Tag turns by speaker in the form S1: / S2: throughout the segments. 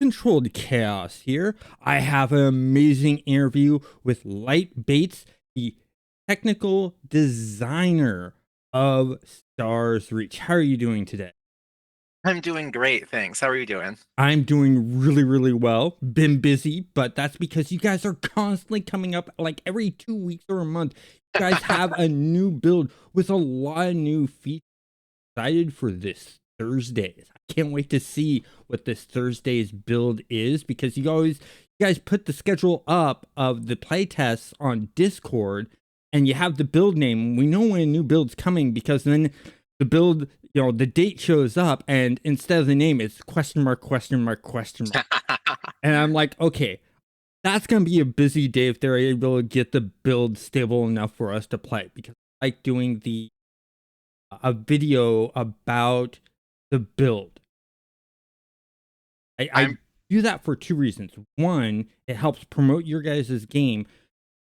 S1: Controlled Chaos here. I have an amazing interview with Light Bates, the technical designer of Stars Reach. How are you doing today?
S2: I'm doing great, thanks. How are you doing?
S1: I'm doing really, really well. Been busy, but that's because you guys are constantly coming up like every 2 weeks or a month. You guys have a new build with a lot of new features. Excited for this Thursday. I can't wait to see what this Thursday's build is because you guys put the schedule up of the playtests on Discord and you have the build name. We know when a new build's coming because then the build, the date shows up and instead of the name, it's question mark, question mark, question mark. And I'm like, okay, that's gonna be a busy day if they're able to get the build stable enough for us to play because I like doing a video about the build. I
S2: I'm
S1: do that for two reasons. One, it helps promote your guys' game.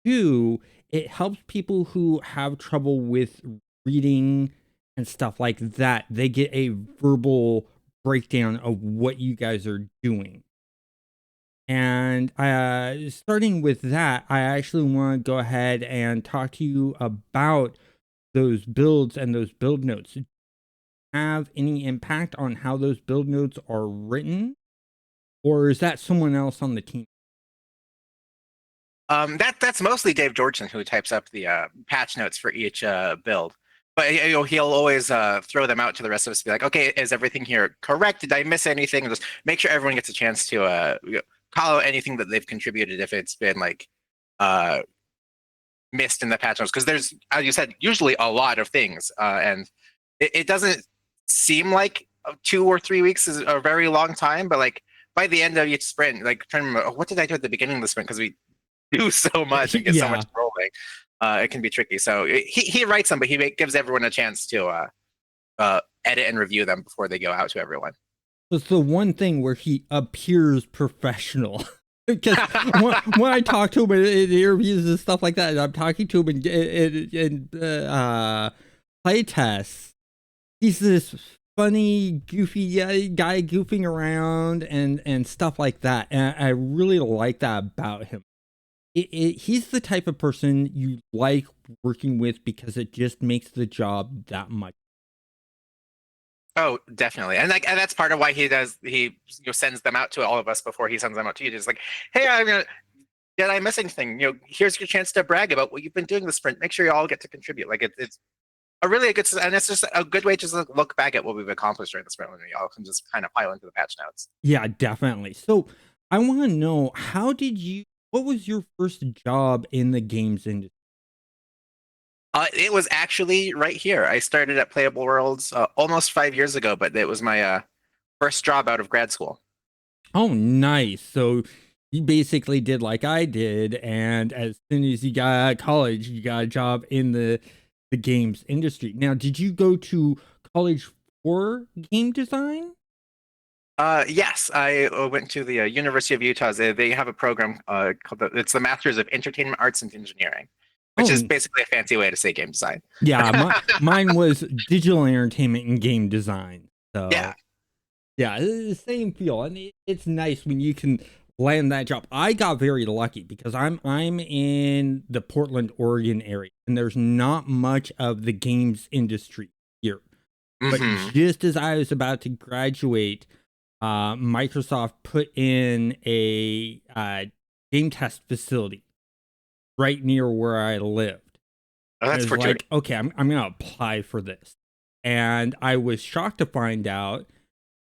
S1: Two, it helps people who have trouble with reading and stuff like that. They get a verbal breakdown of what you guys are doing. And starting with that, I actually want to go ahead and talk to you about those builds and those build notes. Have any impact on how those build notes are written, or is that someone else on the team?
S2: that's mostly Dave Georgeson who types up the patch notes for each build. But he'll always throw them out to the rest of us to be like, okay, is everything here correct? Did I miss anything? Just make sure everyone gets a chance to call out anything that they've contributed if it's been like uh, missed in the patch notes. Because there's, as you said, usually a lot of things, and it doesn't seem like 2 or 3 weeks is a very long time, but like by the end of each sprint, like trying to remember, oh, what did I do at the beginning of the sprint? Because we do so much and get so much
S1: Yeah.
S2: rolling, it can be tricky. So he writes them, but gives everyone a chance to edit and review them before they go out to everyone.
S1: It's the one thing where he appears professional. Because when I talk to him in interviews and stuff like that, and I'm talking to him in play tests, he's this funny, goofy guy goofing around and stuff like that. And I really like that about him. He's the type of person you like working with because it just makes the job that much.
S2: Oh, definitely, and like and that's part of why he sends them out to all of us before he sends them out to you. Just like, hey, did I miss anything? Here's your chance to brag about what you've been doing this sprint. Make sure you all get to contribute. Like it's a really good, and it's just a good way to just look back at what we've accomplished during the sprint when we all can just kind of pile into the patch notes.
S1: Yeah, definitely. So I want to know what was your first job in the games industry?
S2: It was actually right here. I started at Playable Worlds almost 5 years ago, but it was my first job out of grad school.
S1: Oh, nice. So you basically did like I did, and as soon as you got out of college, you got a job in the games industry. Now, did you go to college for game design?
S2: Yes, I went to the University of Utah. They have a program called it's the Masters of Entertainment Arts and Engineering, which is
S1: Oh,
S2: basically a fancy way to say game design.
S1: yeah. Mine was digital entertainment and game design.
S2: Yeah.
S1: So yeah, it's the same feel, and it's nice when you can land that job. I got very lucky because I'm in the Portland, Oregon area, and there's not much of the games industry here. But
S2: Hmm.
S1: just as I was about to graduate, Microsoft put in a game test facility right near where I lived.
S2: Oh,
S1: And it
S2: that's
S1: was
S2: fortuitous.
S1: like, okay, I'm gonna apply for this, and I was shocked to find out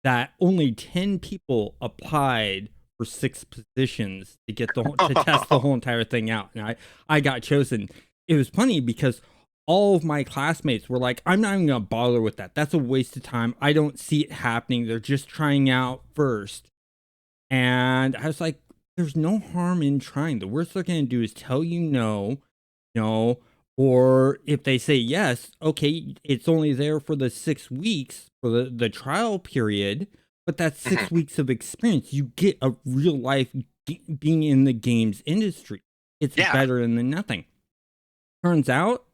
S1: that only 10 people applied for 6 positions to get to test the whole entire thing out, and I got chosen. It was funny because all of my classmates were like, I'm not even gonna bother with that, that's a waste of time, I don't see it happening, they're just trying out first. And I was like, there's no harm in trying. The worst they're gonna do is tell you no, no, or if they say yes, okay, it's only there for the 6 weeks for the trial period, but that's
S2: Mhm.
S1: 6 weeks of experience. You get a real life being in the games industry. It's
S2: Yeah.
S1: better than nothing. Turns out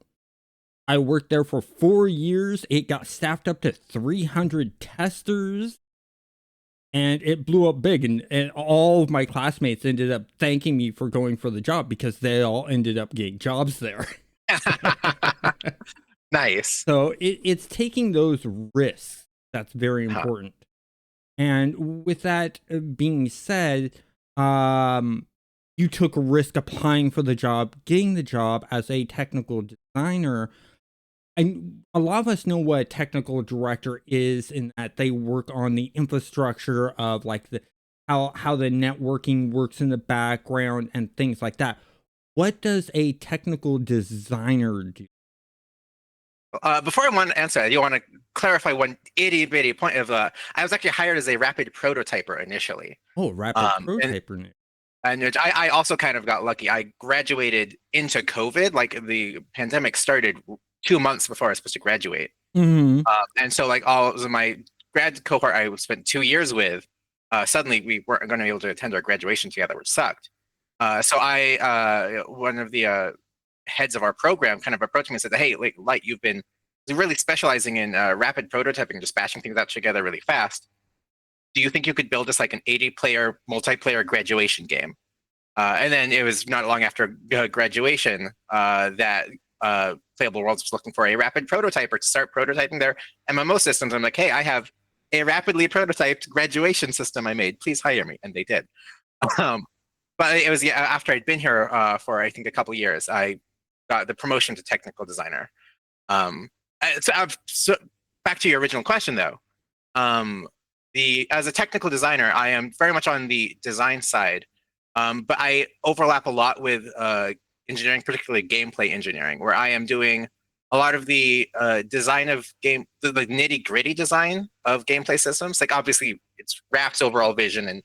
S1: I worked there for 4 years. It got staffed up to 300 testers. and it blew up big, and all of my classmates ended up thanking me for going for the job because they all ended up getting jobs there.
S2: Nice.
S1: So it's taking those risks that's very
S2: Huh.
S1: important. And with that being said, um, you took a risk applying for the job, getting the job as a technical designer. And a lot of us know what a technical director is, in that they work on the infrastructure of like the how the networking works in the background and things like that. What does a technical designer do?
S2: Before I want to answer, I do want to clarify one itty bitty point of I was actually hired as a rapid prototyper initially.
S1: Oh, rapid
S2: And
S1: prototyper.
S2: I also kind of got lucky. I graduated into COVID, like the pandemic started 2 months before I was supposed to graduate.
S1: Hmm.
S2: And so like all of my grad cohort I spent 2 years with, suddenly we weren't going to be able to attend our graduation together, which sucked. So one of the heads of our program kind of approached me and said, "Hey, like, Light, you've been really specializing in rapid prototyping, just bashing things out together really fast. Do you think you could build us like an 80-player multiplayer graduation game?" And then it was not long after graduation that Playable Worlds was looking for a rapid prototyper to start prototyping their MMO systems. I'm like, hey, I have a rapidly prototyped graduation system I made. Please hire me, and they did. Um, but it was, yeah, after I'd been here for I think a couple years, I got the promotion to technical designer. Um, so back to your original question though. Um, the As a technical designer, I am very much on the design side, but I overlap a lot with engineering, particularly gameplay engineering, where I am doing a lot of the design of the nitty gritty design of gameplay systems. Like obviously, it's Raph's overall vision, and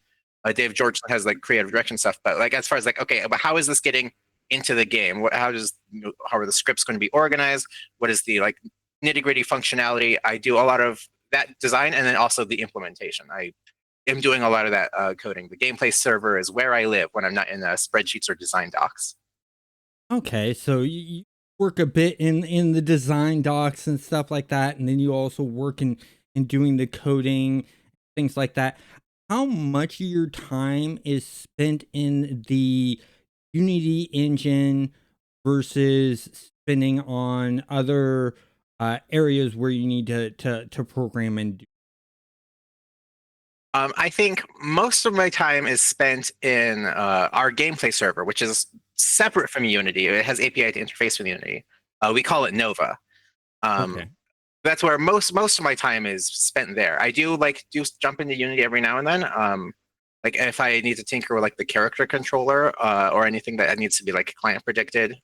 S2: Dave George has like creative direction stuff. But like as far as like, okay, but how is this getting into the game? How are the scripts going to be organized? What is the like nitty gritty functionality? I do a lot of that design and then also the implementation. I am doing a lot of that coding. The gameplay server is where I live when I'm not in spreadsheets or design docs.
S1: Okay, so you work a bit in the design docs and stuff like that, and then you also work in doing the coding, things like that. How much of your time is spent in the Unity engine versus spending on other areas where you need to program and do?
S2: I think most of my time is spent in our gameplay server, which is separate from Unity. It has API to interface with Unity. We call it Nova.
S1: Okay.
S2: Um, that's where most of my time is spent there. I do like do jump into Unity every now and then. Like if I need to tinker with like the character controller or anything that needs to be like client predicted.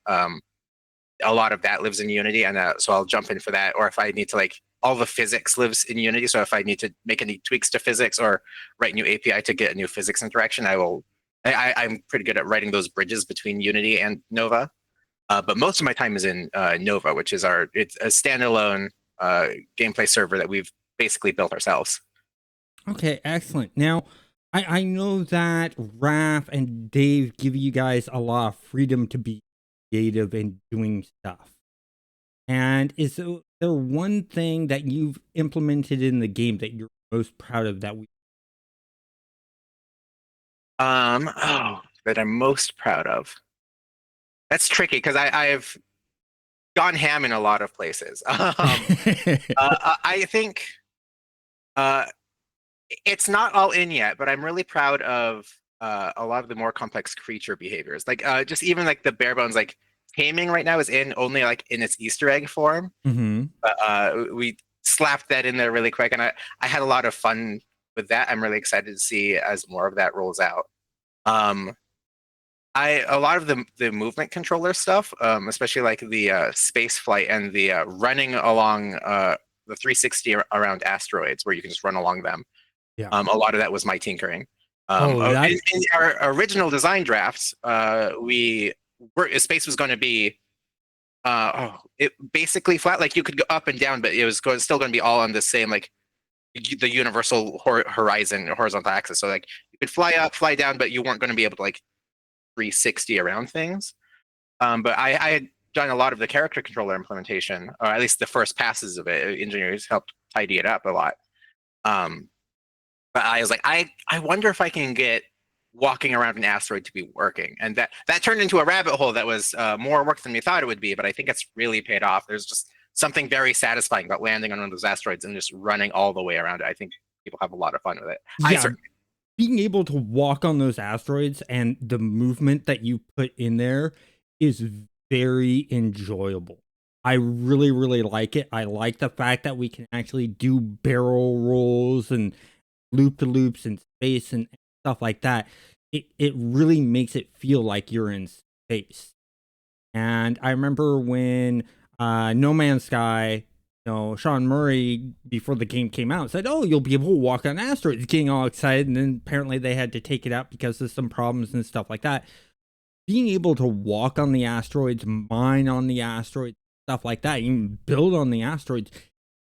S2: A lot of that lives in Unity, and so I'll jump in for that. Or if I need to like all the physics lives in Unity, so if I need to make any tweaks to physics or write new API to get a new physics interaction, I will. I'm pretty good at writing those bridges between Unity and Nova. But most of my time is in Nova, which is it's a standalone uh, gameplay server that we've basically built ourselves.
S1: Okay, excellent. Now, I know that Raph and Dave give you guys a lot of freedom to be creative and doing stuff. And there one thing that you've implemented in the game that you're most proud of that we?
S2: That I'm most proud of. That's tricky because I've gone ham in a lot of places. I think uh, it's not all in yet, but I'm really proud of a lot of the more complex creature behaviors. Like just even like the bare bones, like taming right now is in only like in its Easter egg form.
S1: Hmm.
S2: But we slapped that in there really quick, and I had a lot of fun with that. I'm really excited to see as more of that rolls out. Um, I A lot of the movement controller stuff, especially like the space flight and the running along the 360 around asteroids, where you can just run along them.
S1: Yeah.
S2: A lot of that was my tinkering.
S1: Oh, that.
S2: In our original design drafts, space was going to be it basically flat. Like you could go up and down, but it was still going to be all on the same like the universal horizon, horizontal axis. So like you could fly up, fly down, but you weren't going to be able to like 360 around things. But I had done a lot of the character controller implementation, or at least the first passes of it. Engineers helped tidy it up a lot. Um, But I was like, I wonder if I can get walking around an asteroid to be working, and that turned into a rabbit hole that was more work than we thought it would be. But I think it's really paid off. There's just something very satisfying about landing on one of those asteroids and just running all the way around it. I think people have a lot of fun with it. I
S1: Yeah,
S2: certainly.
S1: being able to walk on those asteroids and the movement that you put in there is very enjoyable. I really, really like it. I like the fact that we can actually do barrel rolls and loop to loops in space and stuff like that. It really makes it feel like you're in space. And I remember when No Man's Sky, Sean Murray, before the game came out, said, "Oh, you'll be able to walk on asteroids," getting all excited, and then apparently they had to take it out because of some problems and stuff like that. Being able to walk on the asteroids, mine on the asteroids, stuff like that, even build on the asteroids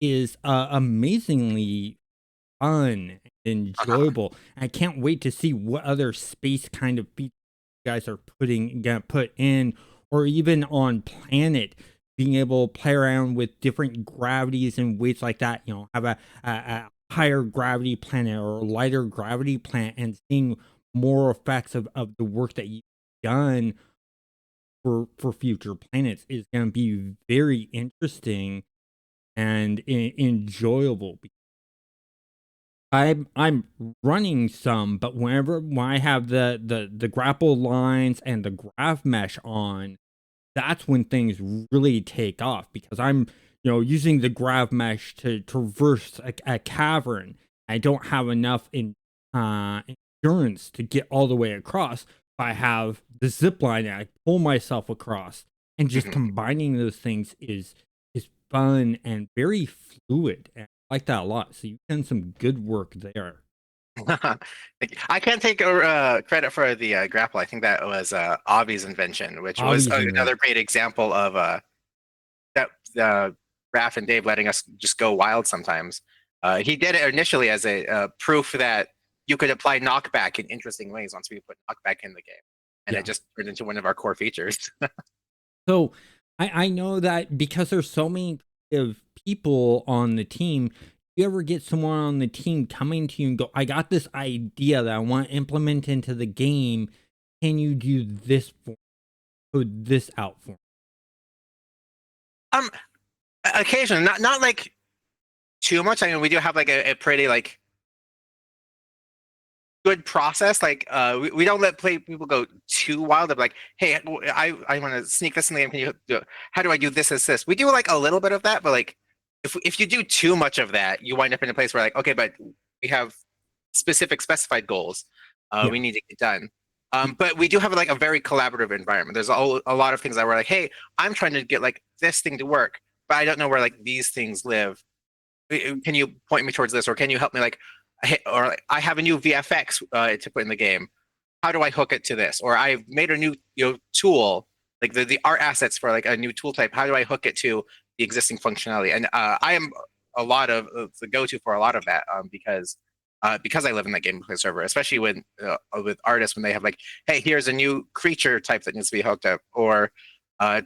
S1: is amazingly fun and
S2: Uh-huh.
S1: enjoyable. I can't wait to see what other space kind of features you guys are gonna put in, or even on planet, being able to play around with different gravities and weights like that. Have a higher gravity planet or a lighter gravity planet, and seeing more effects of the work that you've done for future planets is going to be very interesting and enjoyable. I'm running some, but when I have the grapple lines and the graph mesh on, that's when things really take off because I'm using the grav mesh to traverse a cavern. I don't have enough uh endurance to get all the way across. I have the zip line and I pull myself across, and just
S2: Mhm.
S1: combining those things is fun and very fluid. And I like that a lot. So you've done some good work there.
S2: I can't take credit for the grapple. I think that was Avi's invention, which was
S1: Obviously,
S2: another great example of that Raph and Dave letting us just go wild sometimes. He did it initially as a proof that you could apply knockback in interesting ways once we put knockback in the game, and it
S1: yeah.
S2: just turned into one of our core features.
S1: So I know that because there's so many of people on the team, you ever get someone on the team coming to you and go, "I got this idea that I want to implement into the game. Can you do this for put this out for me?"
S2: um, Occasionally, not like too much. I mean, we do have like a pretty like good process. Like we don't let play people go too wild. Of like, hey, I want to sneak this in the game. Can you do it? How do I do this? We do like a little bit of that, but like if you do too much of that, you wind up in a place where like, okay, but we have specified goals we
S1: Yeah.
S2: need to get done. But we do have like a very collaborative environment. There's a lot of things that we're like, hey, I'm trying to get like this thing to work, but I don't know where like these things live. Can you point me towards this, or can you help me like, hey, or like, I have a new VFX to put in the game. How do I hook it to this? Or I've made a new tool, like the art assets for like a new tool type. How do I hook it to the existing functionality? And I am a lot of the go-to for a lot of that because I live in that gameplay server, especially when with artists when they have like, hey, here's a new creature type that needs to be hooked up, or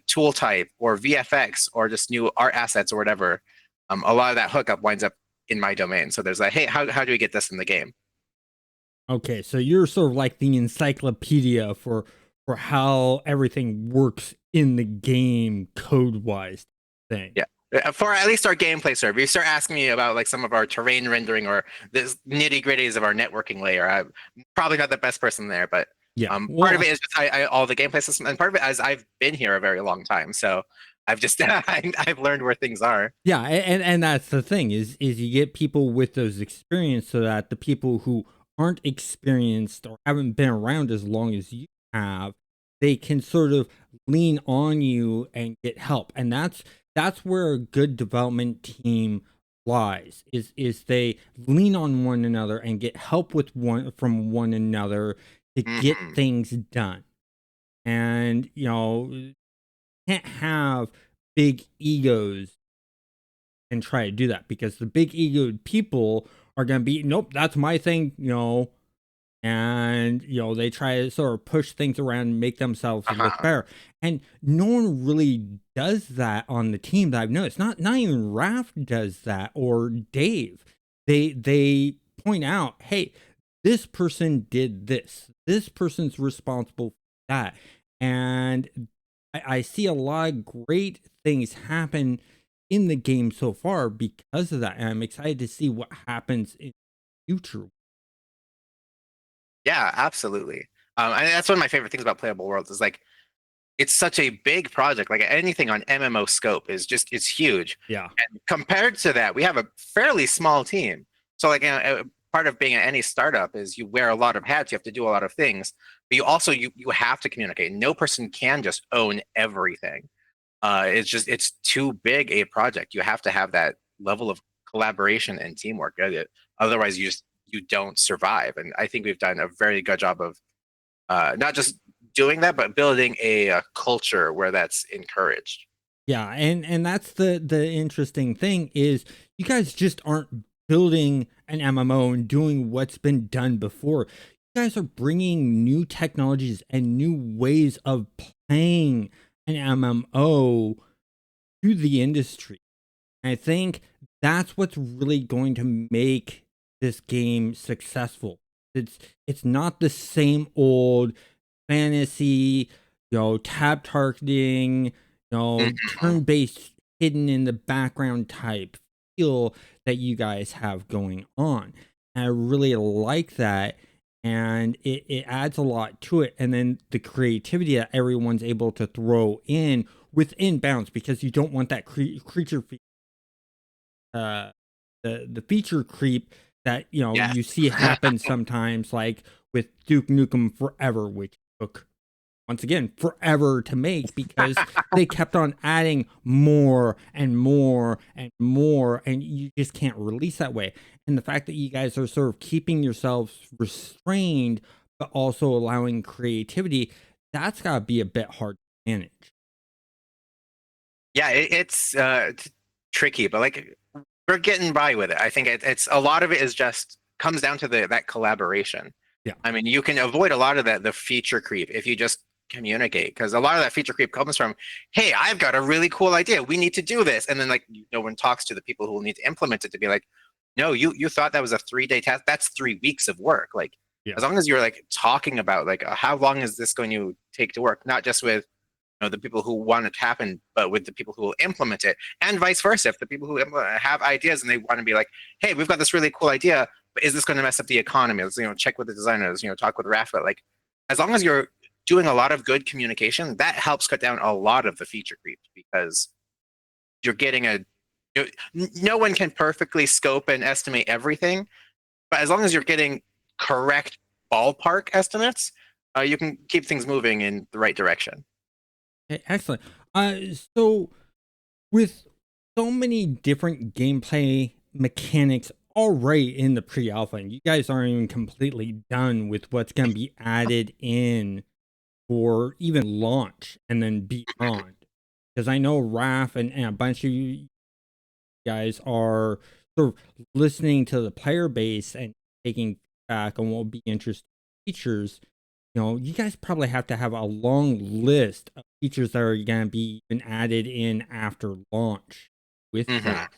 S2: tool type, or VFX, or just new art assets or whatever. A lot of that hookup winds up in my domain. So there's like, hey, how do we get this in the game?
S1: Okay, so you're sort of like the encyclopedia for how everything works in the game code wise thing.
S2: Yeah. For at least our gameplay server, you start asking me about like some of our terrain rendering or the nitty gritties of our networking layer. I'm probably not the best person there, but
S1: Yeah.
S2: part of
S1: Well,
S2: it is just all the gameplay system, and part of it is I've been here a very long time, so I've just I've learned where things are.
S1: yeah, and that's the thing is you get people with those experience so that the people who aren't experienced or haven't been around as long as you have, they can sort of lean on you and get help. And that's where a good development team lies is they lean on one another and get help with one from one another to get
S2: Hmm.
S1: things done. And can't have big egos and try to do that because the big egoed people are going to be, nope, that's my thing, and they try to sort of push things around and make themselves look
S2: Uh-huh.
S1: better. And no one really does that on the team that I've noticed. Not even Raph does that or Dave. They point out, hey, this person did this person's responsible for that. And I see a lot of great things happen in the game so far because of that. And I'm excited to see what happens in the future.
S2: Yeah, absolutely. And that's one of my favorite things about Playable Worlds is like it's such a big project. Like anything on MMO scope is just it's huge.
S1: Yeah.
S2: And compared to that, we have a fairly small team. So like part of being at any startup is you wear a lot of hats. You have to do a lot of things, but you also you have to communicate. No person can just own everything. It's too big a project. You have to have that level of collaboration and teamwork. Otherwise, you don't survive. And I think we've done a very good job of not just doing that, but building a culture where that's encouraged.
S1: Yeah, and that's the interesting thing is you guys just aren't building an MMO and doing what's been done before. You guys are bringing new technologies and new ways of playing an MMO to the industry. I think that's what's really going to make this game successful. It's not the same old fantasy, tab targeting,
S2: Mhm.
S1: turn-based hidden in the background type feel that you guys have going on. And I really like that. And it adds a lot to it. And then the creativity that everyone's able to throw in within bounds because you don't want that creature uh the feature creep that
S2: Yes.
S1: you see happen sometimes, like with Duke Nukem Forever, which took once again forever to make because they kept on adding more and more and more, and you just can't release that way. And the fact that you guys are sort of keeping yourselves restrained but also allowing creativity, that's got to be a bit hard to manage.
S2: Yeah, it's tricky, but like we're getting by with it. I think it's a lot of it is just comes down to that collaboration.
S1: Yeah.
S2: I mean, you can avoid a lot of the feature creep if you just communicate, because a lot of that feature creep comes from, hey, I've got a really cool idea. We need to do this, and then like no one talks to the people who will need to implement it to be like, no, you thought that was a 3 day task. That's 3 weeks of work. Like
S1: Yeah.
S2: as long as you're like talking about like how long is this going to take to work, not just with the people who want it to happen, but with the people who will implement it, and vice versa. If the people who have ideas and they want to be like, "Hey, we've got this really cool idea, but is this going to mess up the economy?" Let's check with the designers. Talk with Raf. But like, as long as you're doing a lot of good communication, that helps cut down a lot of the feature creep because you're getting no one can perfectly scope and estimate everything, but as long as you're getting correct ballpark estimates, you can keep things moving in the right direction.
S1: Excellent. Uh, so with so many different gameplay mechanics already in the pre-alpha, and you guys aren't even completely done with what's going to be added in for even launch and then beyond. Because I know Raf and a bunch of you guys are sort of listening to the player base and taking feedback on what will be interesting features. You guys probably have to have a long list of features that are going to be even added in after launch with that.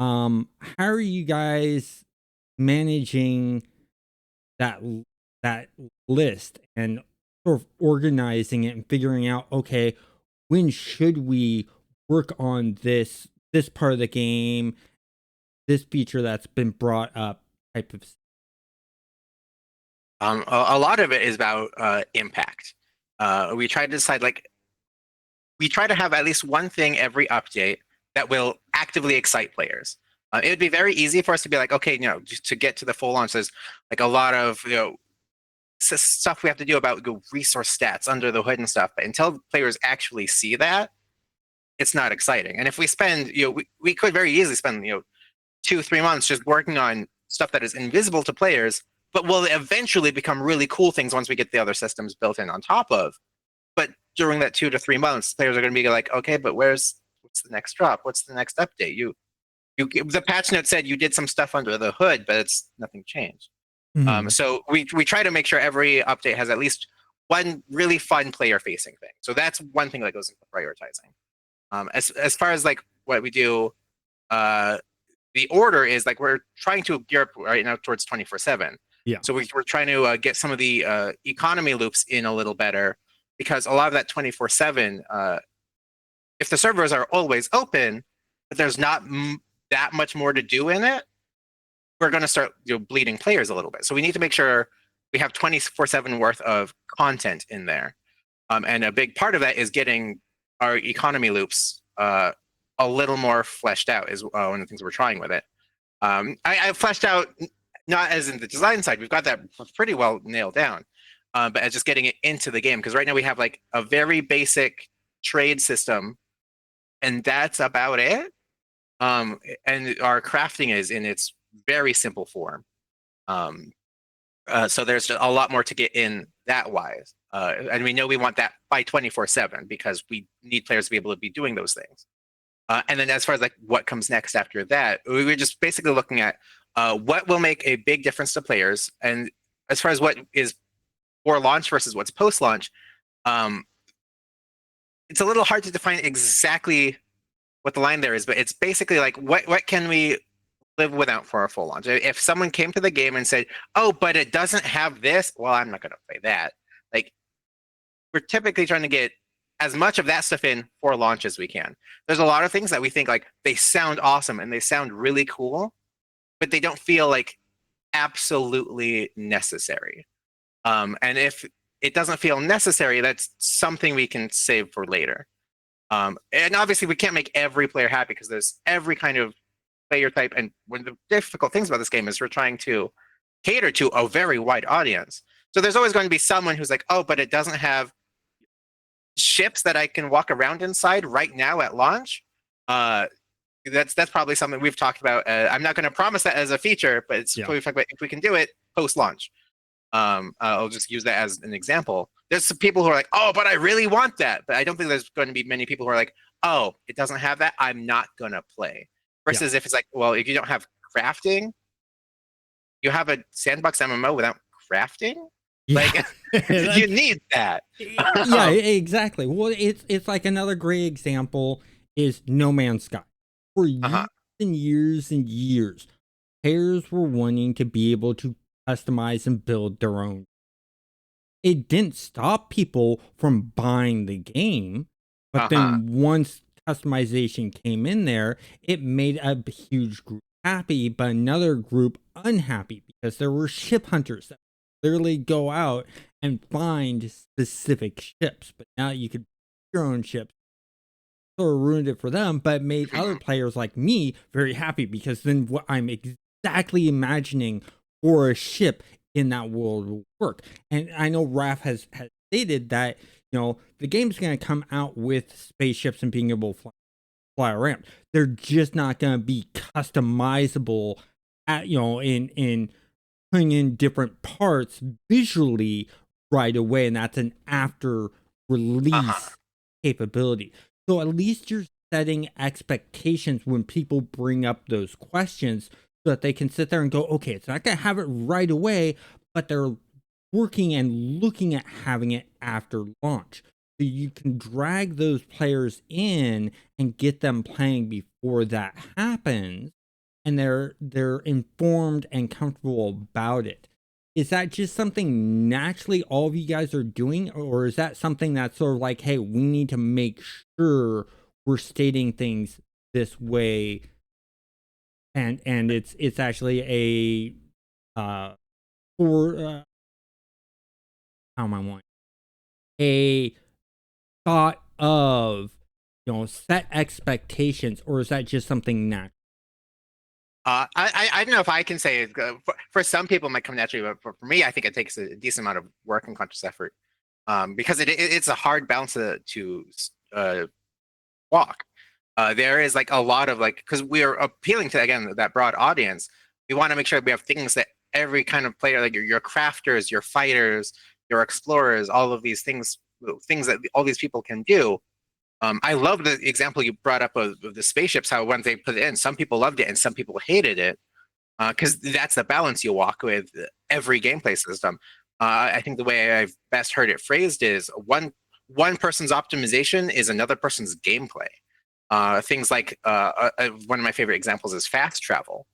S2: Mhm.
S1: How are you guys managing that that list and sort of organizing it and figuring out, okay, when should we work on this part of the game, this feature that's been brought up type of
S2: A lot of it is about impact. We try to decide, like, we try to have at least one thing every update that will actively excite players. It would be very easy for us to be like, okay, just to get to the full launch, there's like a lot of stuff we have to do about resource stats under the hood and stuff. But until players actually see that, it's not exciting. And if we spend, we could very easily spend 2 3 months just working on stuff that is invisible to players, but will eventually become really cool things once we get the other systems built in on top of. But during that 2 to 3 months, players are going to be like, okay, but what's the next drop? What's the next update? The patch note said you did some stuff under the hood, but it's nothing changed.
S1: Mhm.
S2: So we try to make sure every update has at least one really fun player facing thing. So that's one thing that goes into prioritizing. As far as like what we do, uh, the order is like we're trying to gear up right now towards 24/7.
S1: Yeah.
S2: So we're trying to get some of the economy loops in a little better, because a lot of that 24/7, if the servers are always open, but there's not that much more to do in it, we're going to start bleeding players a little bit. So we need to make sure we have 24/7 worth of content in there. And a big part of that is getting our economy loops a little more fleshed out is one of the things we're trying with it. I fleshed out, not as in the design side, we've got that pretty well nailed down, but as just getting it into the game. Because right now we have like a very basic trade system, and that's about it. And our crafting is in its very simple form. So there's a lot more to get in that wise. And we know we want that by 24/7 because we need players to be able to be doing those things. And then as far as like what comes next after that, we were just basically looking at what will make a big difference to players. And as far as what is for launch versus what's post-launch, it's a little hard to define exactly what the line there is, but it's basically like what can we live without for a full launch? If someone came to the game and said, "Oh, but it doesn't have this," well, I'm not going to play that. Like, we're typically trying to get as much of that stuff in for launch as we can. There's a lot of things that we think like they sound awesome and they sound really cool, but they don't feel like absolutely necessary. And if it doesn't feel necessary, that's something we can save for later. And obviously, we can't make every player happy because there's every kind of player type. And one of the difficult things about this game is we're trying to cater to a very wide audience. So there's always going to be someone who's like, "Oh, but it doesn't have ships that I can walk around inside right now at launch." That's probably something we've talked about. I'm not going to promise that as a feature, but it's probably if we can do it post-launch. I'll just use that as an example. There's some people who are like, "Oh, but I really want that." But I don't think there's going to be many people who are like, "Oh, it doesn't have that, I'm not going to play." Versus if it's like, well, if you don't have crafting, you have a sandbox MMO without crafting? Like, you need that.
S1: Yeah, exactly. Well, it's like another great example is No Man's Sky. For years and years and years, players were wanting to be able to customize and build their own. It didn't stop people from buying the game, but then once customization came in there, it made a huge group happy, but another group unhappy because there were ship hunters that literally go out and find specific ships. But now you could build your own ships. Sort of ruined it for them, but made other players like me very happy because then what I'm exactly imagining for a ship in that world will work. And I know Raph has stated that, the game's going to come out with spaceships and being able to fly around. They're just not going to be customizable at, in putting in different parts visually right away. And that's an after release capability. So at least you're setting expectations when people bring up those questions so that they can sit there and go, okay, it's not going to have it right away, but they're working and looking at having it after launch. So you can drag those players in and get them playing before that happens, and they're informed and comfortable about it. Is that just something naturally all of you guys are doing, or is that something that's sort of like, hey, we need to make sure we're stating things this way, and it's actually a for how am I want a thought of set expectations, or is that just something natural?
S2: I don't know if I can say for some people it might come naturally, but for me, I think it takes a decent amount of work and conscious effort, because it's a hard balance to walk. There is like a lot of because we are appealing to, again, that broad audience. We want to make sure we have things that every kind of player, like your crafters, your fighters, your explorers, all of these things that all these people can do. I love the example you brought up of the spaceships, how when they put it in, some people loved it and some people hated it, because that's the balance you walk with every gameplay system. I think the way I've best heard it phrased is one person's optimization is another person's gameplay. Things like one of my favorite examples is fast travel.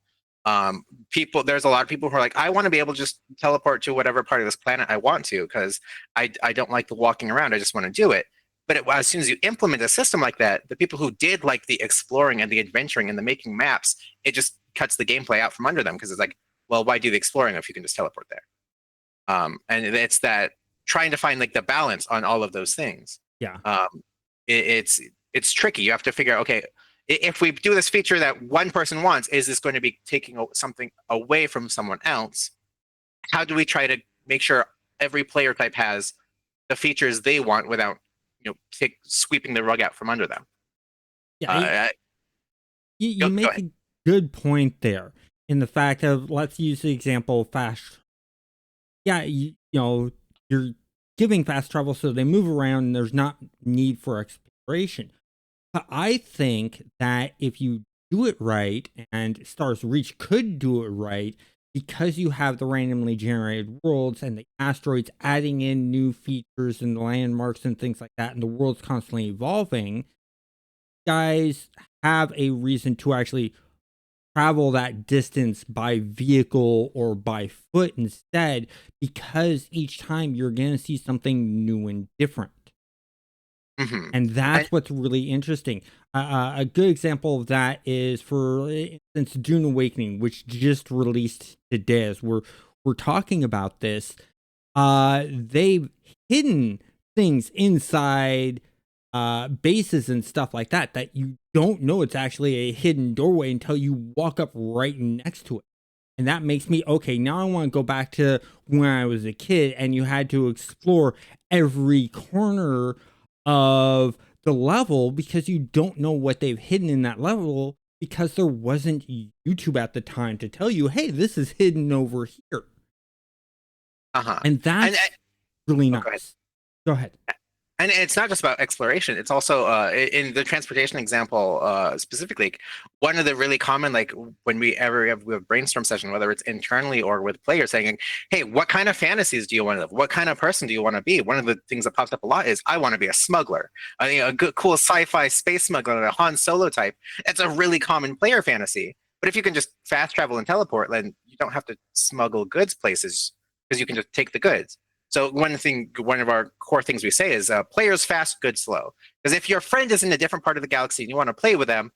S2: There's a lot of people who are like, I want to be able to just teleport to whatever part of this planet I want to because I don't like the walking around. I just want to do it. But as soon as you implement a system like that, the people who did like the exploring and the adventuring and the making maps, it just cuts the gameplay out from under them because it's like, well, why do the exploring if you can just teleport there? And it's that trying to find like the balance on all of those things.
S1: Yeah.
S2: It's tricky. You have to figure out, okay, if we do this feature that one person wants, is this going to be taking something away from someone else? How do we try to make sure every player type has the features they want without, sweeping the rug out from under them?
S1: Yeah. You make a good point there in the fact of, let's use the example of fast. Yeah, you're giving fast travel so they move around and there's not need for exploration. But I think that if you do it right, and Stars Reach could do it right, because you have the randomly generated worlds and the asteroids adding in new features and landmarks and things like that, and the world's constantly evolving, guys have a reason to actually travel that distance by vehicle or by foot instead, because each time you're going to see something new and different.
S2: Mm-hmm.
S1: And that's what's really interesting. A good example of that is, for instance, Dune Awakening, which just released today as we're talking about this. They've hidden things inside bases and stuff like that you don't know it's actually a hidden doorway until you walk up right next to it. And that makes me, okay, now I want to go back to when I was a kid and you had to explore every corner of the level because you don't know what they've hidden in that level, because there wasn't YouTube at the time to tell you, hey, this is hidden over here. And that's really nice. Go ahead.
S2: And it's not just about exploration. It's also in the transportation example specifically, one of the really common, like when we have a brainstorm session, whether it's internally or with players saying, hey, what kind of fantasies do you want to live? What kind of person do you want to be? One of the things that pops up a lot is, I want to be a smuggler. I think a good, cool sci-fi space smuggler, a Han Solo type. It's a really common player fantasy. But if you can just fast travel and teleport, then you don't have to smuggle goods places because you can just take the goods. So one of our core things we say is players fast, goods slow. Because if your friend is in a different part of the galaxy and you want to play with them,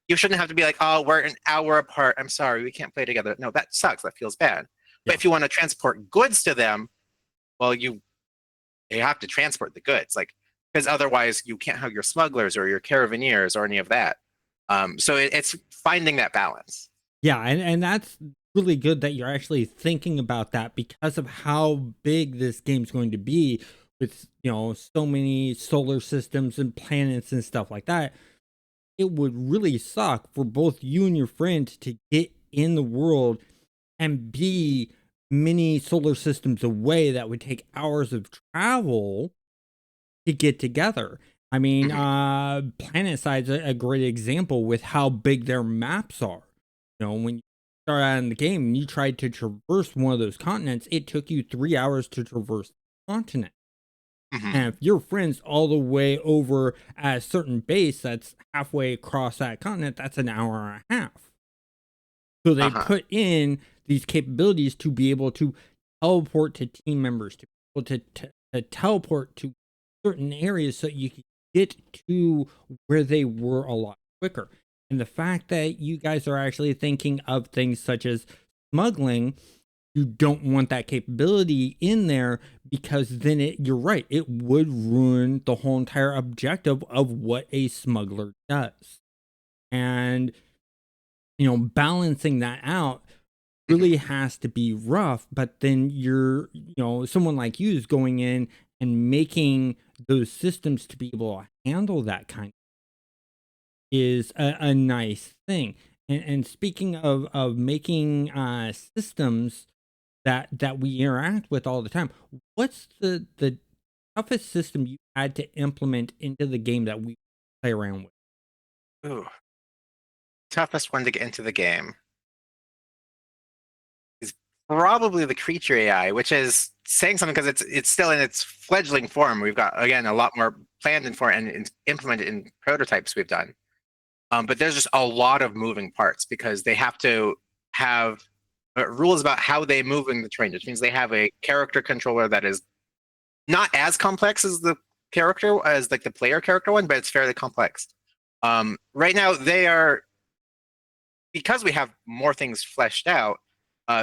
S2: you shouldn't have to be like, oh, we're an hour apart. I'm sorry, we can't play together. No, that sucks. That feels bad. But if you want to transport goods to them, well, you have to transport the goods, because otherwise you can't have your smugglers or your caravaneers or any of that. So it's finding that balance.
S1: Yeah, and that's really good that you're actually thinking about that, because of how big this game's going to be, with so many solar systems and planets and stuff like that. It would really suck for both you and your friend to get in the world and be many solar systems away that would take hours of travel to get together. I mean, PlanetSide's a great example with how big their maps are. When you start out in the game and you tried to traverse one of those continents, it took you 3 hours to traverse the continent. And if your friend's all the way over at a certain base that's halfway across that continent, that's an hour and a half. So they put in these capabilities to be able to teleport to team members, to be able to teleport to certain areas so you can get to where they were a lot quicker. And the fact that you guys are actually thinking of things such as smuggling, you don't want that capability in there, because then you're right, it would ruin the whole entire objective of what a smuggler does. And balancing that out really has to be rough. But then you're someone like you is going in and making those systems to be able to handle that kind of is a nice thing. And speaking of making systems that we interact with all the time, what's the toughest system you had to implement into the game that we play around with?
S2: Ooh, toughest one to get into the game is probably the creature AI, which is saying something because it's still in its fledgling form. We've got, again, a lot more planned for and implemented in prototypes we've done. But there's just a lot of moving parts because they have to have rules about how they move in the terrain, which means they have a character controller that is not as complex as the character as like the player character one, but it's fairly complex. Right now, they are because we have more things fleshed out.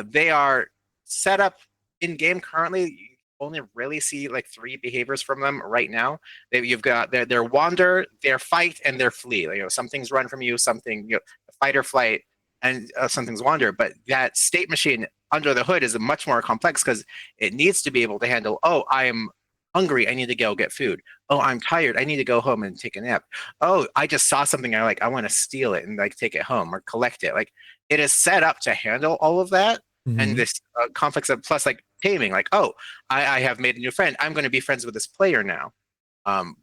S2: They are set up in game currently. You only really see like 3 behaviors from them right now. You've got their wander, their fight, and their flee. You know, some things run from you, something fight or flight, and something's wander. But that state machine under the hood is much more complex because it needs to be able to handle. Oh, I am hungry. I need to go get food. Oh, I'm tired. I need to go home and take a nap. Oh, I just saw something I like. I want to steal it and like take it home or collect it. Like it is set up to handle all of that and
S1: Mhm.
S2: this conflicts of plus like taming. Like, oh, I have made a new friend. I'm going to be friends with this player now.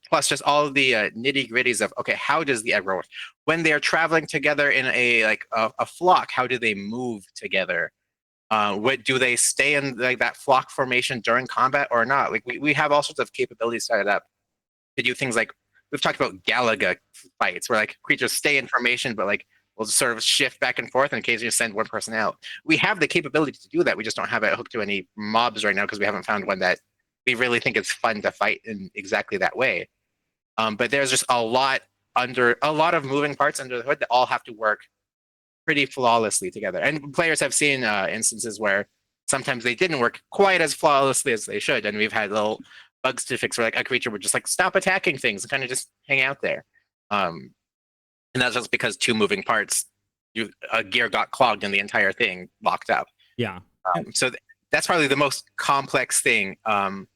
S2: Plus just all of the nitty gritties of okay, how does the aggro work when they're traveling together in a like a flock? How do they move together? What do they stay in like that flock formation during combat or not? Like we have all sorts of capabilities set up to do things like we've talked about Galaga fights where like creatures stay in formation, but like we'll just sort of shift back and forth and occasionally send one person out. We have the capability to do that. We just don't have it hooked to any mobs right now because we haven't found one that we really think is fun to fight in exactly that way. But there's just a lot of moving parts under the hood that all have to work pretty flawlessly together. And players have seen instances where sometimes they didn't work quite as flawlessly as they should, and we've had little bugs to fix where like a creature would just like stop attacking things and kind of just hang out there. Um, and that's just because 2 moving parts, a gear got clogged and the entire thing locked up.
S1: Yeah.
S2: So that's probably the most complex thing. And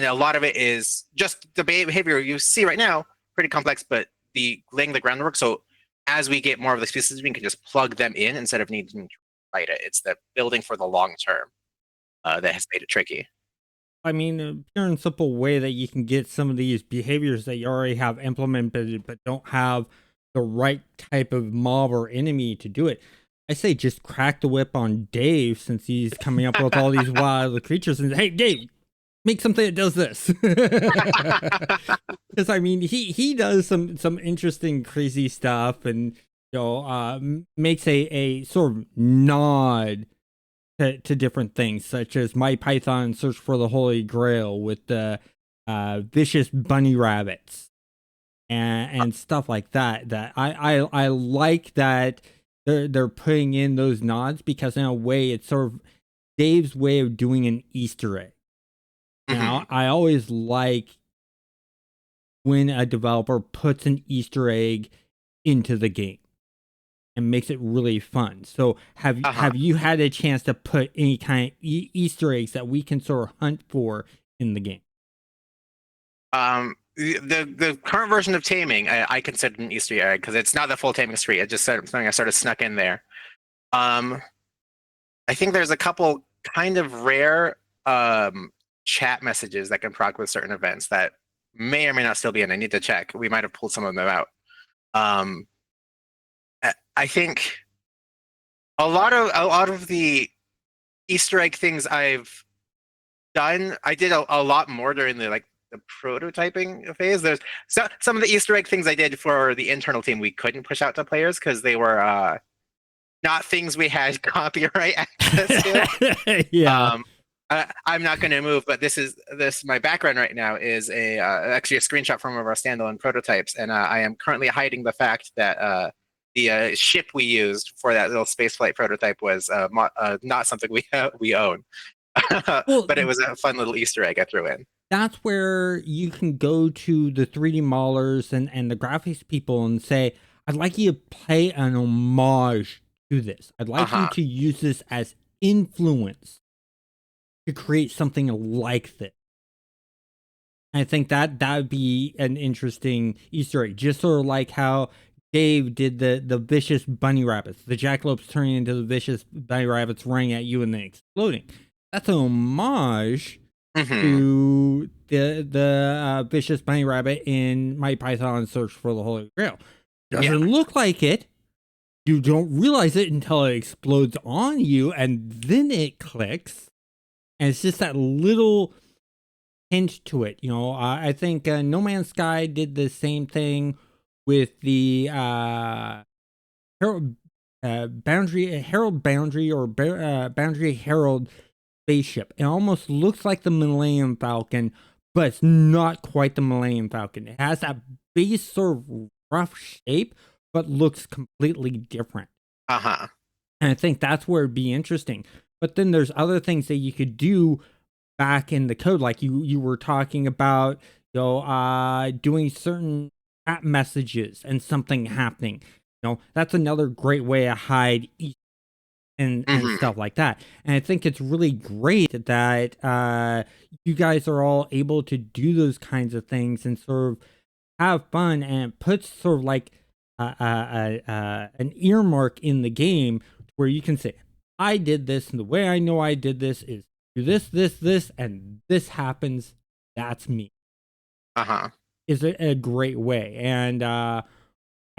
S2: a lot of it is just the behavior you see right now, pretty complex, but the laying the groundwork. So as we get more of the species, we can just plug them in instead of needing to write it. It's the building for the long term that has made it tricky.
S1: I mean, a pure and simple way that you can get some of these behaviors that you already have implemented, but don't have the right type of mob or enemy to do it. I say just crack the whip on Dave since he's coming up with all these wild creatures and hey, Dave, make something that does this. Because I mean, he does some interesting, crazy stuff, and makes a sort of nod to different things, such as My Python Search for the Holy Grail with the vicious bunny rabbits and stuff like that. That I like that they're putting in those nods because in a way it's sort of Dave's way of doing an Easter egg.
S2: Mhm.
S1: Now I always like when a developer puts an Easter egg into the game and makes it really fun. So
S2: Uh-huh.
S1: have you had a chance to put any kind of Easter eggs that we can sort of hunt for in the game?
S2: The current version of taming, I consider an Easter egg because it's not the full taming tree. It's just something I sort of snuck in there. Um, I think there's a couple kind of rare chat messages that can proc with certain events that may or may not still be in. I need to check. We might have pulled some of them out. Um, I think a lot of the Easter egg things I've done, I did a lot more during the prototyping phase. There's some of the Easter egg things I did for the internal team we couldn't push out to players because they were not things we had copyright access to.
S1: Yeah.
S2: Um, I'm not going to move, but this my background right now is actually a screenshot from one of our standalone prototypes, and I am currently hiding the fact that the ship we used for that little spaceflight prototype was not something we own,
S1: Well,
S2: but it was a fun little Easter egg I threw in.
S1: that's where you can go to the 3D modelers and the graphics people and say, I'd like you to play an homage to this. I'd
S2: Uh
S1: like you
S2: huh.
S1: to use this as influence to create something like this. I think that would be an interesting Easter egg, just sort of like how Dave did the vicious bunny rabbits, the jackalopes turning into the vicious bunny rabbits running at you and then exploding. That's an homage
S2: Hmm.
S1: to the vicious bunny rabbit in My Python Search for the Holy Grail.
S2: Yeah.
S1: Doesn't look like it. You don't realize it until it explodes on you, and then it clicks. And it's just that little hint to it. I think No Man's Sky did the same thing with the Herald, Boundary or Boundary Herald spaceship. It almost looks like the Millennium Falcon, but it's not quite the Millennium Falcon. It has that base sort of rough shape, but looks completely different.
S2: Uh-huh.
S1: And I think that's where it'd be interesting. But then there's other things that you could do back in the code, like you were talking about, doing certain app messages and something happening. That's another great way to hide and
S2: Hmm.
S1: stuff like that. And I think it's really great that you guys are all able to do those kinds of things and sort of have fun, and it puts sort of like an earmark in the game where you can say, I did this, and the way I know I did this is do this, and this happens. That's me.
S2: Uh-huh.
S1: Is a great way. And I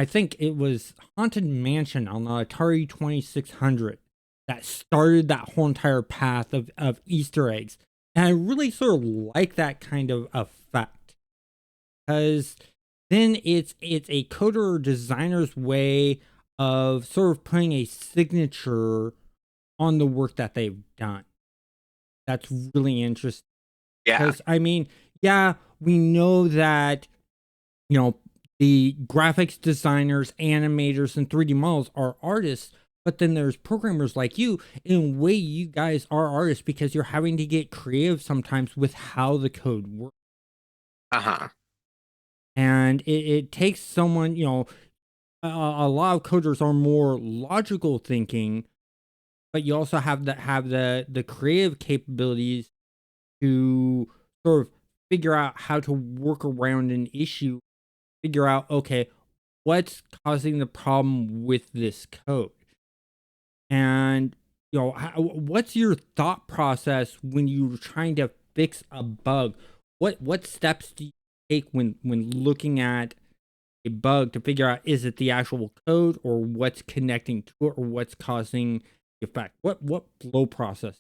S1: think it was Haunted Mansion on the Atari 2600 that started that whole entire path of Easter eggs. And I really sort of like that kind of effect, because then it's a coder or designer's way of sort of putting a signature on the work that they've done. That's really interesting.
S2: Yeah.
S1: Because I mean, yeah, we know that you know the graphics designers, animators, and 3D models are artists, but then there's programmers like you. In a way, you guys are artists because you're having to get creative sometimes with how the code works.
S2: Uh-huh.
S1: And it takes someone, a lot of coders are more logical thinking, but you also have the creative capabilities to sort of figure out how to work around an issue, figure out, okay, what's causing the problem with this code. And what's your thought process when you're trying to fix a bug? What steps do you take when looking at a bug to figure out, is it the actual code or what's connecting to it or what's causing the effect? What flow process?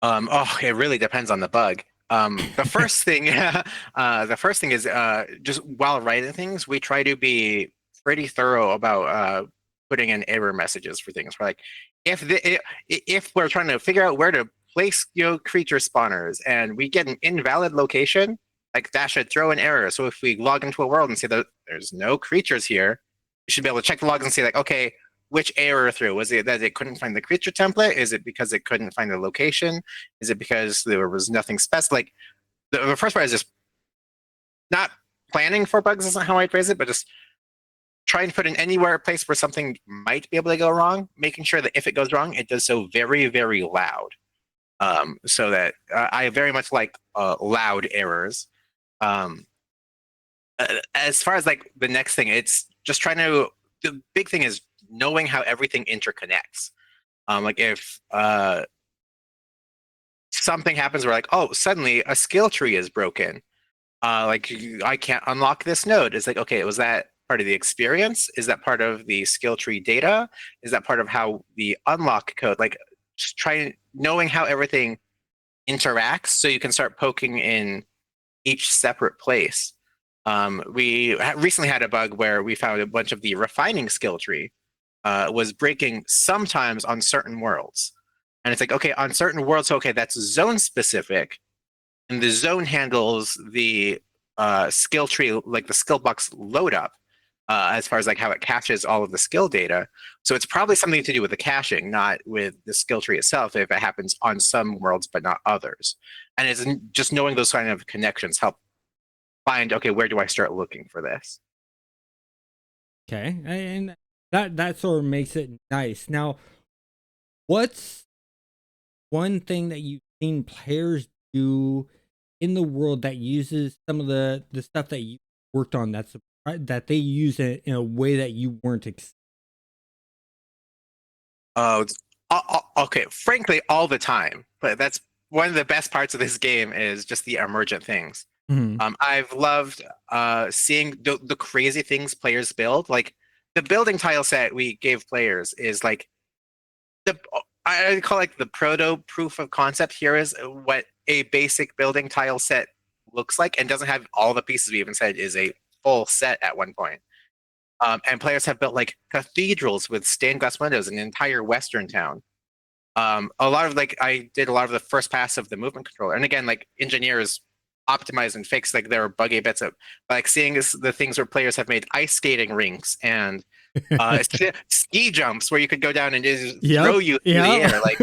S2: Oh, it really depends on the bug. The first thing, the first thing is just while writing things, we try to be pretty thorough about putting in error messages for things. We're like, if we're trying to figure out where to place, creature spawners, and we get an invalid location, like that should throw an error. So if we log into a world and see that there's no creatures here, you should be able to check the logs and see like, okay, which error threw? Was it that it couldn't find the creature template? Is it because it couldn't find the location? Is it because there was nothing special? Like the first part is just not planning for bugs isn't how I phrase it, but just trying to put in anywhere a place where something might be able to go wrong, making sure that if it goes wrong, it does so very, very loud. So that I very much like loud errors. Um, as far as like the next thing, it's just trying to. The big thing is knowing how everything interconnects. Like if something happens where like, oh, suddenly a skill tree is broken. Like I can't unlock this node. It's like, okay, was that part of the experience? Is that part of the skill tree data? Is that part of how the unlock code? Like just trying knowing how everything interacts so you can start poking in each separate place. We recently had a bug where we found a bunch of the refining skill tree was breaking sometimes on certain worlds. And it's like, okay, on certain worlds, okay, that's zone specific. And the zone handles the skill tree, like the skill box load up, as far as like how it caches all of the skill data. So it's probably something to do with the caching, not with the skill tree itself, if it happens on some worlds but not others. And it's just knowing those kind of connections help find, okay, where do I start looking for this?
S1: Okay, and that sort of makes it nice. Now, what's one thing that you've seen players do in the world that uses some of the stuff that you worked on, that they use it in a way that you weren't
S2: Oh, okay. Frankly, all the time. But that's one of the best parts of this game is just the emergent things.
S1: Mhm.
S2: I've loved seeing the crazy things players build. Like the building tile set we gave players is like the I call it like the proto proof of concept. Here is what a basic building tile set looks like, and doesn't have all the pieces. We even said is a full set at one point. And players have built like cathedrals with stained glass windows in an entire Western town. A lot of like I did a lot of the first pass of the movement controller, and again, like engineers optimize and fix like there are buggy bits of like seeing this, the things where players have made ice skating rinks and ski jumps where you could go down and just throw
S1: Yep.
S2: you through the
S1: Yeah.
S2: air. Like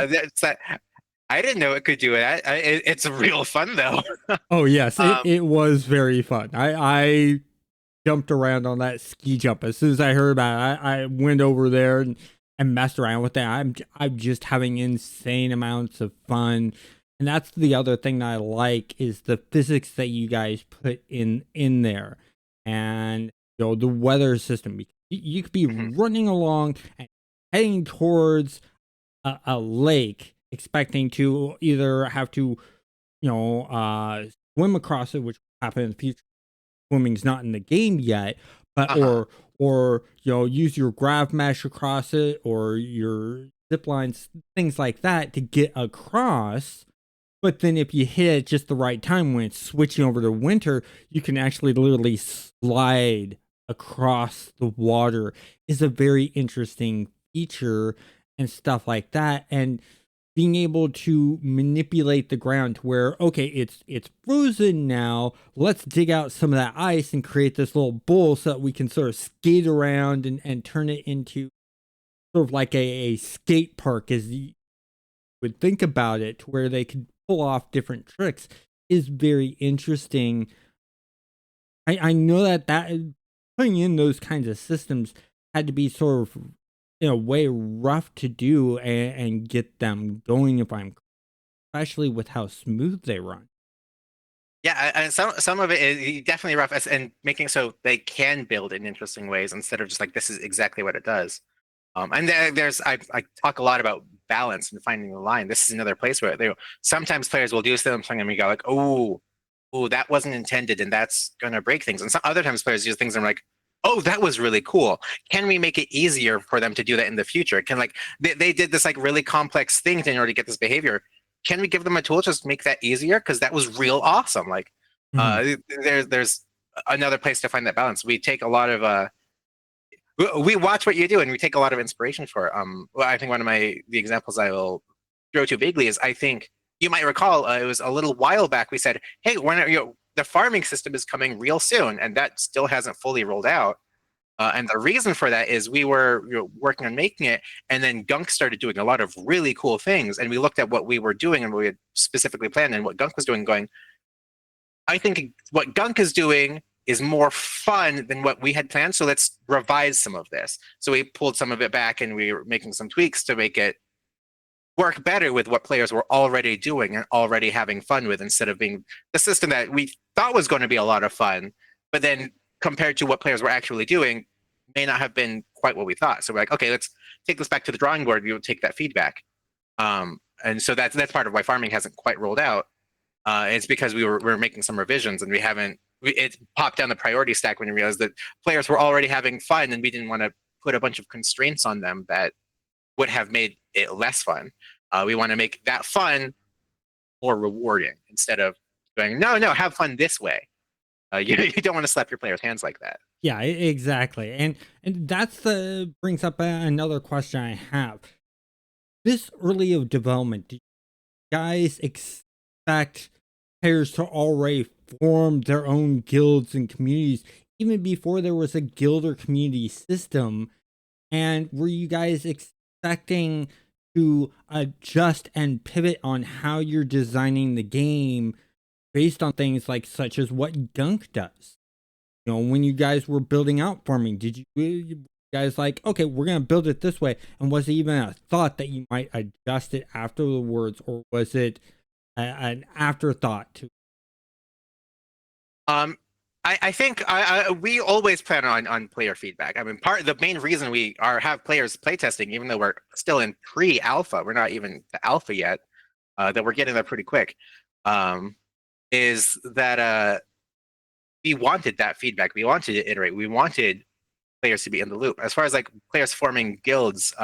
S2: that's that. I didn't know it could do it. It's real fun though.
S1: Oh yes, it,
S2: um,
S1: it was very fun. I jumped around on that ski jump as soon as I heard about it. I went over there and messed around with that. I'm just having insane amounts of fun, and that's the other thing that I like is the physics that you guys put in there, and the weather system. You could be
S2: mhm.
S1: running along and heading towards a lake, expecting to either have to swim across it, which will happen in the future. Swimming's not in the game yet, but
S2: Uh-huh.
S1: or use your grav mesh across it or your zip lines, things like that to get across. But then if you hit it just the right time when it's switching over to winter, you can actually literally slide across the water. Is a very interesting feature and stuff like that. And being able to manipulate the ground to where okay it's frozen now, let's dig out some of that ice and create this little bowl so that we can sort of skate around and turn it into sort of like a skate park as you would think about it, to where they could pull off different tricks is very interesting. I know that putting in those kinds of systems had to be sort of in a way rough to do and get them going, if I'm especially with how smooth they run.
S2: Yeah, and some of it is definitely rough, and making so they can build in interesting ways instead of just like this is exactly what it does. And there's I talk a lot about balance and finding the line. This is another place where they sometimes players will do something and we go like, oh, that wasn't intended, and that's gonna break things. And some other times players use things and I'm like, oh, that was really cool. Can we make it easier for them to do that in the future? Can like they did this like really complex thing in order to get this behavior. Can we give them a tool just to make that easier? Because that was real awesome. Like
S1: Mhm.
S2: there's another place to find that balance. We take a lot of we watch what you do and we take a lot of inspiration for it. Well, I think one of the examples I will throw to vaguely is I think you might recall it was a little while back we said, hey, the farming system is coming real soon, and that still hasn't fully rolled out. And the reason for that is we were working on making it, and then Gunk started doing a lot of really cool things, and we looked at what we were doing and what we had specifically planned and what Gunk was doing, going, I think what Gunk is doing is more fun than what we had planned. So let's revise some of this. So we pulled some of it back and we were making some tweaks to make it work better with what players were already doing and already having fun with, instead of being the system that we thought was going to be a lot of fun, but then compared to what players were actually doing, may not have been quite what we thought. So we're like, okay, let's take this back to the drawing board. We will take that feedback. And so that's part of why farming hasn't quite rolled out. It's because we were making some revisions and we haven't. It popped down the priority stack when we realized that players were already having fun, and we didn't want to put a bunch of constraints on them that would have made it less fun. We want to make that fun more rewarding instead of going, no, have fun this way. You don't want to slap your players' hands like that.
S1: Yeah, exactly. And that's the brings up another question I have. This early of development, do you guys expect players to already form their own guilds and communities even before there was a guild or community system? And were you guys expecting to adjust and pivot on how you're designing the game based on things like such as what Gunk does? When you guys were building out farming, did you guys like, okay, we're gonna build it this way? And was it even a thought that you might adjust it afterwards, or was it an afterthought to?
S2: Um, I think we always plan on player feedback. I mean, the main reason we have players playtesting, even though we're still in pre-alpha, we're not even the alpha yet, that we're getting there pretty quick, is that we wanted that feedback. We wanted to iterate. We wanted players to be in the loop. As far as like players forming guilds,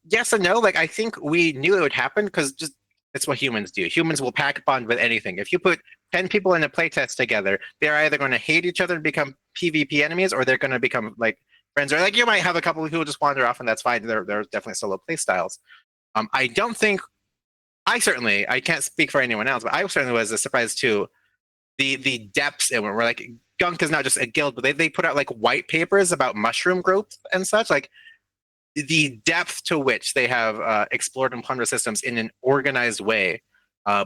S2: yes and no. Like I think we knew it would happen because just It's what humans do. Humans will pack bond with anything. If you put 10 people in a playtest together, they're either going to hate each other and become PvP enemies, or they're going to become like friends. Or like you might have a couple who will just wander off, and that's fine. They're definitely solo play styles. I don't think I can't speak for anyone else, but I certainly was surprised too. The depths in it, where like Gunk is not just a guild, but they put out like white papers about mushroom growth and such. Like the depth to which they have explored and plundered systems in an organized way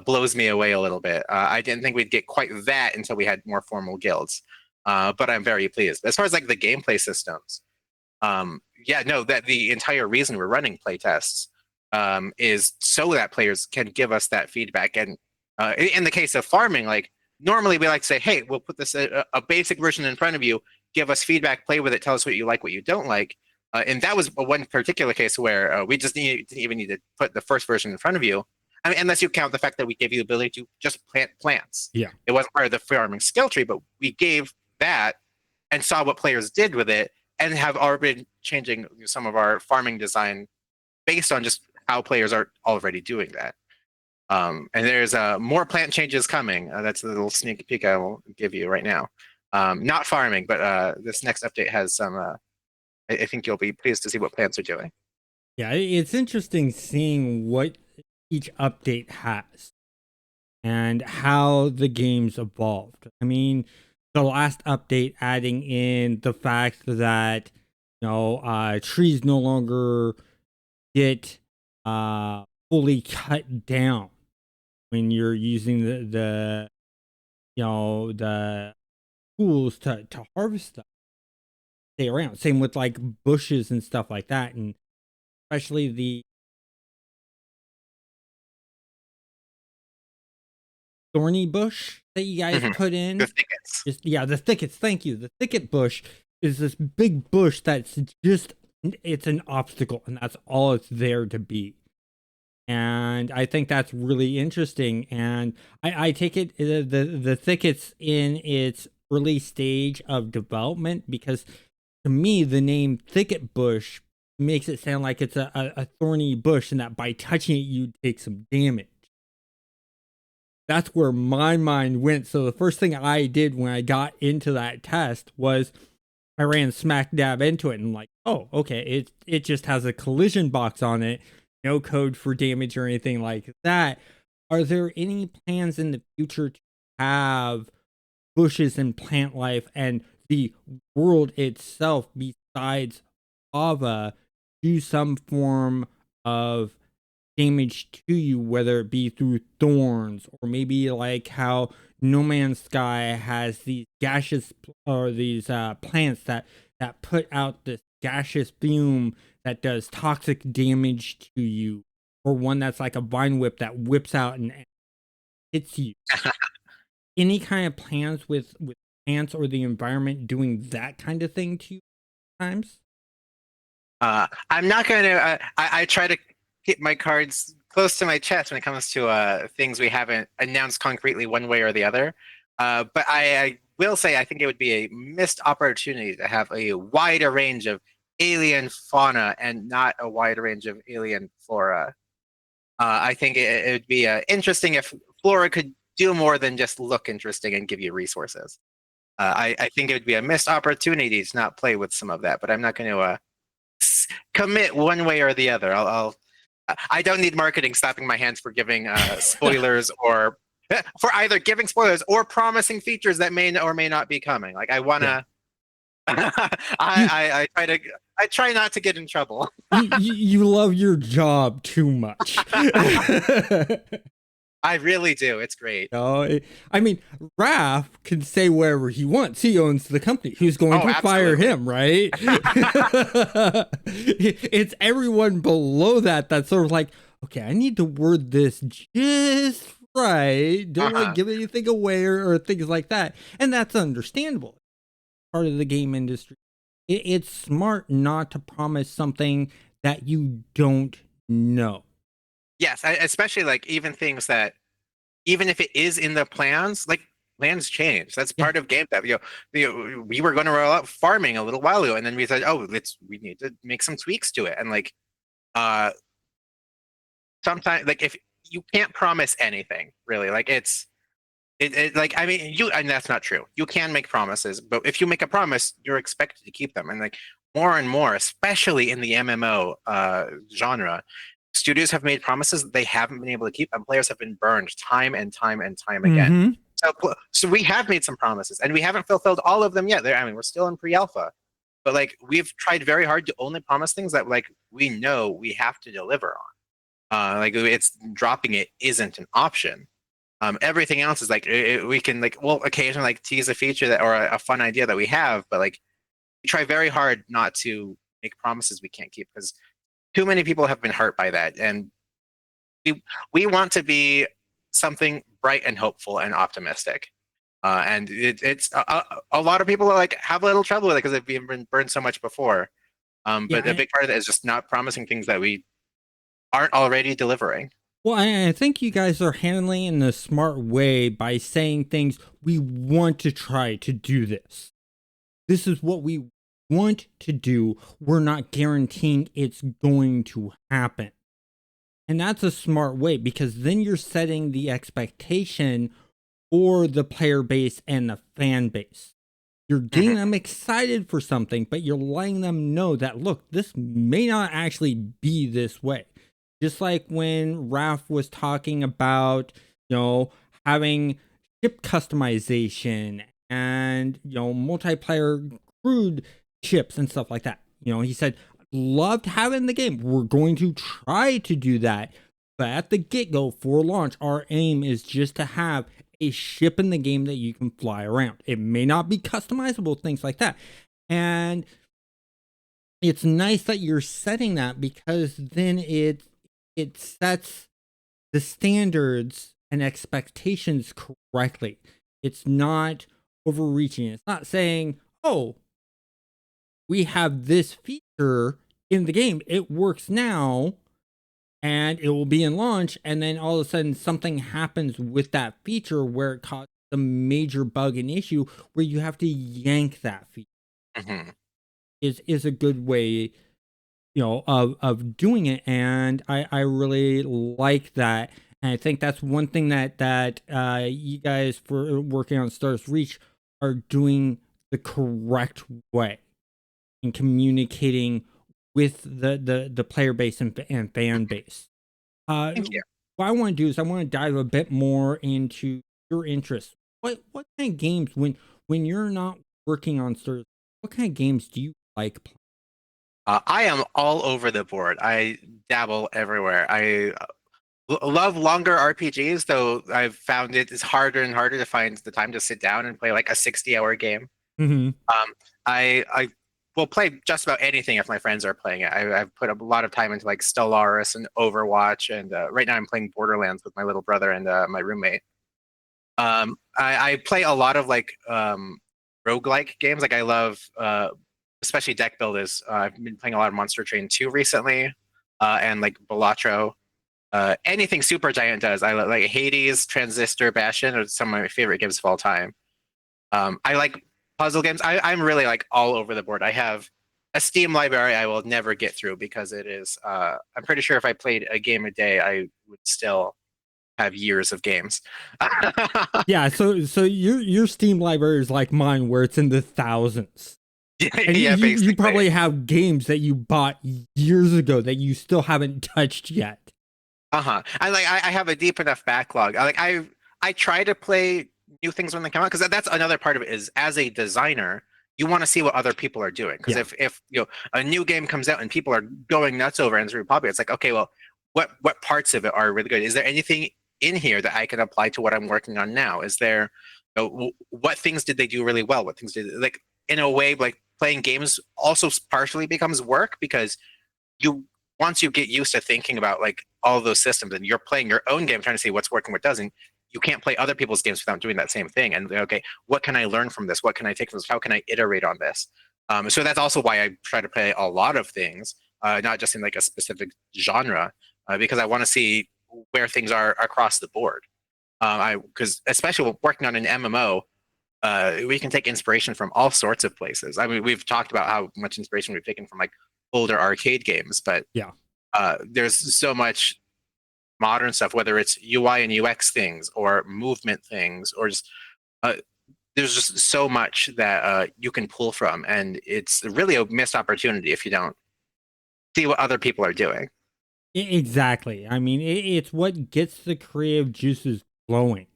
S2: blows me away a little bit. I didn't think we'd get quite that until we had more formal guilds, but I'm very pleased. As far as like the gameplay systems, yeah, no, that the entire reason we're running playtests is so that players can give us that feedback. And in the case of farming, like normally we like to say, hey, we'll put this a basic version in front of you, give us feedback, play with it, tell us what you like, what you don't like. And that was one particular case where we just didn't even need to put the first version in front of you. I mean, unless you count the fact that we gave you the ability to just plant plants.
S1: Yeah.
S2: It wasn't part of the farming skill tree, but we gave that and saw what players did with it, and have already been changing some of our farming design based on just how players are already doing that. And there's more plant changes coming. That's a little sneak peek I will give you right now. Not farming, but this next update has some. I think you'll be pleased to see what plants are doing.
S1: Yeah, it's interesting seeing what each update has and how the game's evolved. I mean, the last update adding in the fact that trees no longer get fully cut down when you're using the tools to harvest stuff. Stay around. Same with like bushes and stuff like that, and especially the thorny bush that you guys put in.
S2: The thickets.
S1: The thickets. Thank you. The thicket bush is this big bush that's just, it's an obstacle, and that's all it's there to be. And I think that's really interesting. And I take it the thickets in its early stage of development, because to me the name thicket bush makes it sound like it's a thorny bush, and that by touching it you take some damage. That's where my mind went. So the first thing I did when I got into that test was I ran smack dab into it, and like, oh, okay, it just has a collision box on it, no code for damage or anything like that. Are there any plans in the future to have bushes and plant life and the world itself, besides lava, do some form of damage to you, whether it be through thorns, or maybe like how No Man's Sky has these gaseous or these plants that put out this gaseous fume that does toxic damage to you, or one that's like a vine whip that whips out and hits you. Any kind of plans with plants or the environment doing that kind of thing to you times?
S2: I'm not going to. I try to keep my cards close to my chest when it comes to things we haven't announced concretely one way or the other. But I will say I think it would be a missed opportunity to have a wider range of alien fauna and not a wide range of alien flora. I think it would be interesting if flora could do more than just look interesting and give you resources. I think it would be a missed opportunity to not play with some of that, but I'm not going to commit one way or the other. I don't need marketing slapping my hands for giving spoilers or for either giving spoilers or promising features that may or may not be coming. Like I want to, I try not to get in trouble.
S1: you love your job too much.
S2: I really do. It's great.
S1: I mean, Raph can say wherever he wants. He owns the company. Who's going to fire him, right? It's everyone below that that's sort of like, okay, I need to word this just right. Don't like give anything away or things like that. And that's understandable. Part of the game industry. It's smart not to promise something that you don't know.
S2: Yes, especially like even things that, even if it is in the plans, like plans change. That's part of game dev. We were going to roll out farming a little while ago, and then we said, oh, we need to make some tweaks to it. And like, sometimes, like if you can't promise anything really. Like like I mean you and that's not true. You can make promises, but if you make a promise, you're expected to keep them. And like more and more, especially in the MMO genre, studios have made promises that they haven't been able to keep, and players have been burned time and time and time again.
S1: Mm-hmm.
S2: So we have made some promises, and we haven't fulfilled all of them yet. I mean, we're still in pre-alpha, but like we've tried very hard to only promise things that like we know we have to deliver on. Like it's dropping it isn't an option. Everything else is like we can like well occasionally like tease a feature that or a fun idea that we have, but like we try very hard not to make promises we can't keep because too many people have been hurt by that, and we want to be something bright and hopeful and optimistic. And it's a lot of people are like have a little trouble with it because they've been burned so much before.
S1: Yeah.
S2: But a big part of it is just not promising things that we aren't already delivering.
S1: Well, I think you guys are handling it in a smart way by saying things. We want to try to do this. This is what we want to do. We're not guaranteeing it's going to happen. And that's a smart way because then you're setting the expectation for the player base and the fan base. You're getting them excited for something, but you're letting them know that, look, this may not actually be this way. Just like when Raph was talking about, having ship customization and, multiplayer crude ships and stuff like that. He said, loved having the game. We're going to try to do that. But at the get-go for launch, our aim is just to have a ship in the game that you can fly around. It may not be customizable, things like that. And it's nice that you're setting that because then it sets the standards and expectations correctly. It's not overreaching. It's not saying, oh, we have this feature in the game. It works now and it will be in launch. And then all of a sudden something happens with that feature where it causes a major bug and issue where you have to yank that feature. Is a good way of doing it, and I really like that, and I think that's one thing that you guys for working on Stars Reach are doing the correct way in communicating with the player base and fan base.
S2: Thank you.
S1: What I want to do is I want to dive a bit more into your interests. What kind of games when you're not working on Stars? What kind of games do you like playing?
S2: I am all over the board. I dabble everywhere. I love longer RPGs, though I've found it is harder and harder to find the time to sit down and play like a 60-hour game.
S1: Mm-hmm.
S2: I will play just about anything if my friends are playing it. I've put a lot of time into like Stellaris and Overwatch, and right now I'm playing Borderlands with my little brother and my roommate. I play a lot of like roguelike games. Like I love especially deck builders. I've been playing a lot of Monster Train 2 recently, and like Balatro. Anything Supergiant does. I like Hades, Transistor, Bastion are some of my favorite games of all time. I like puzzle games. I'm really like all over the board. I have a Steam library I will never get through because it is. I'm pretty sure if I played a game a day, I would still have years of games.
S1: Yeah, so your Steam library is like mine, where it's in the thousands. And
S2: Yeah,
S1: you probably have games that you bought years ago that you still haven't touched yet.
S2: I have a deep enough backlog. I try to play new things when they come out because that's another part of it. Is as a designer, you want to see what other people are doing. Because if a new game comes out and people are going nuts over it and it's really popular, it's like, okay, well, what parts of it are really good? Is there anything in here that I can apply to what I'm working on now? Is there what things did they do really well? What things did like in a way like playing games also partially becomes work because you once you get used to thinking about like all those systems and you're playing your own game trying to see what's working, what doesn't, you can't play other people's games without doing that same thing. And okay, what can I learn from this? What can I take from this? How can I iterate on this? So that's also why I try to play a lot of things, not just in like a specific genre, because I want to see where things are across the board. Because especially working on an MMO, we can take inspiration from all sorts of places. I mean, we've talked about how much inspiration we've taken from like older arcade games, but
S1: Yeah.
S2: there's so much modern stuff, whether it's UI and UX things or movement things, or just uh, there's just so much that you can pull from, and it's really a missed opportunity if you don't see what other people are doing.
S1: Exactly. I mean, it's what gets the creative juices flowing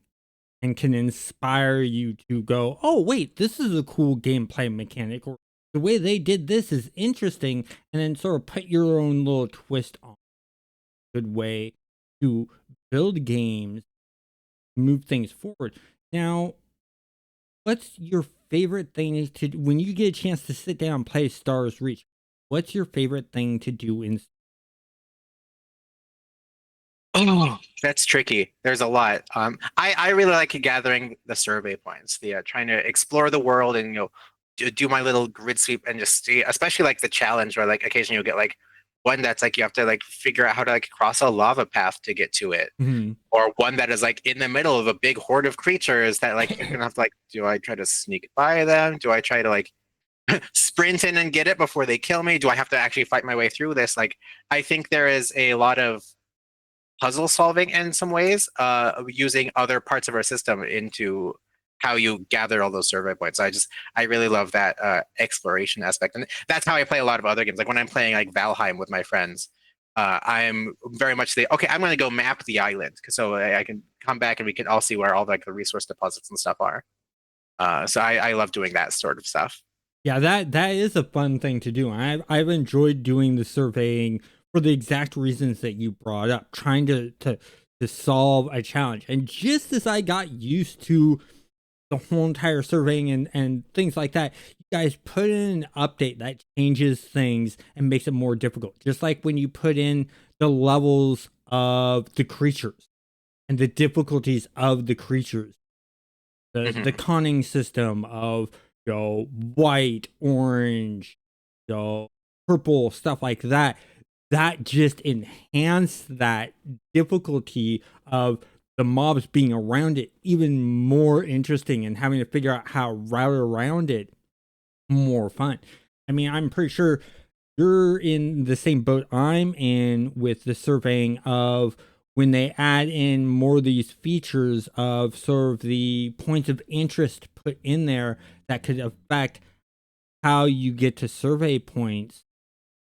S1: and can inspire you to go, oh, wait, this is a cool gameplay mechanic, or the way they did this is interesting, and then sort of put your own little twist on a good way to build games, move things forward. Now, what's your favorite thing to when you get a chance to sit down and play Stars Reach? What's your favorite thing to do in?
S2: Oh, that's tricky. There's a lot. I really like gathering the survey points, the trying to explore the world and do my little grid sweep and just see, especially like the challenge where like occasionally you'll get like one that's like you have to like figure out how to like cross a lava path to get to it,
S1: Mhm.
S2: or one that is like in the middle of a big horde of creatures that like you're gonna have to like, do I try to sneak by them? Do I try to like sprint in and get it before they kill me? Do I have to actually fight my way through this? Like, I think there is a lot of puzzle solving in some ways, using other parts of our system into how you gather all those survey points. I really love that exploration aspect, and that's how I play a lot of other games. Like when I'm playing like Valheim with my friends, I'm very much the okay. I'm going to go map the island so I can come back and we can all see where all like the resource deposits and stuff are. So I love doing that sort of stuff.
S1: Yeah, that is a fun thing to do. I've enjoyed doing the surveying for the exact reasons that you brought up, trying to solve a challenge. And just as I got used to the whole entire surveying and things like that, you guys put in an update that changes things and makes it more difficult. Just like when you put in the levels of the creatures and the difficulties of the creatures, the
S2: Hmm.
S1: conning system of white, orange, purple, stuff like that, that just enhanced that difficulty of the mobs being around it even more interesting, and having to figure out how to route around it more fun. I mean, I'm pretty sure you're in the same boat I'm in with the surveying of when they add in more of these features of sort of the points of interest put in there that could affect how you get to survey points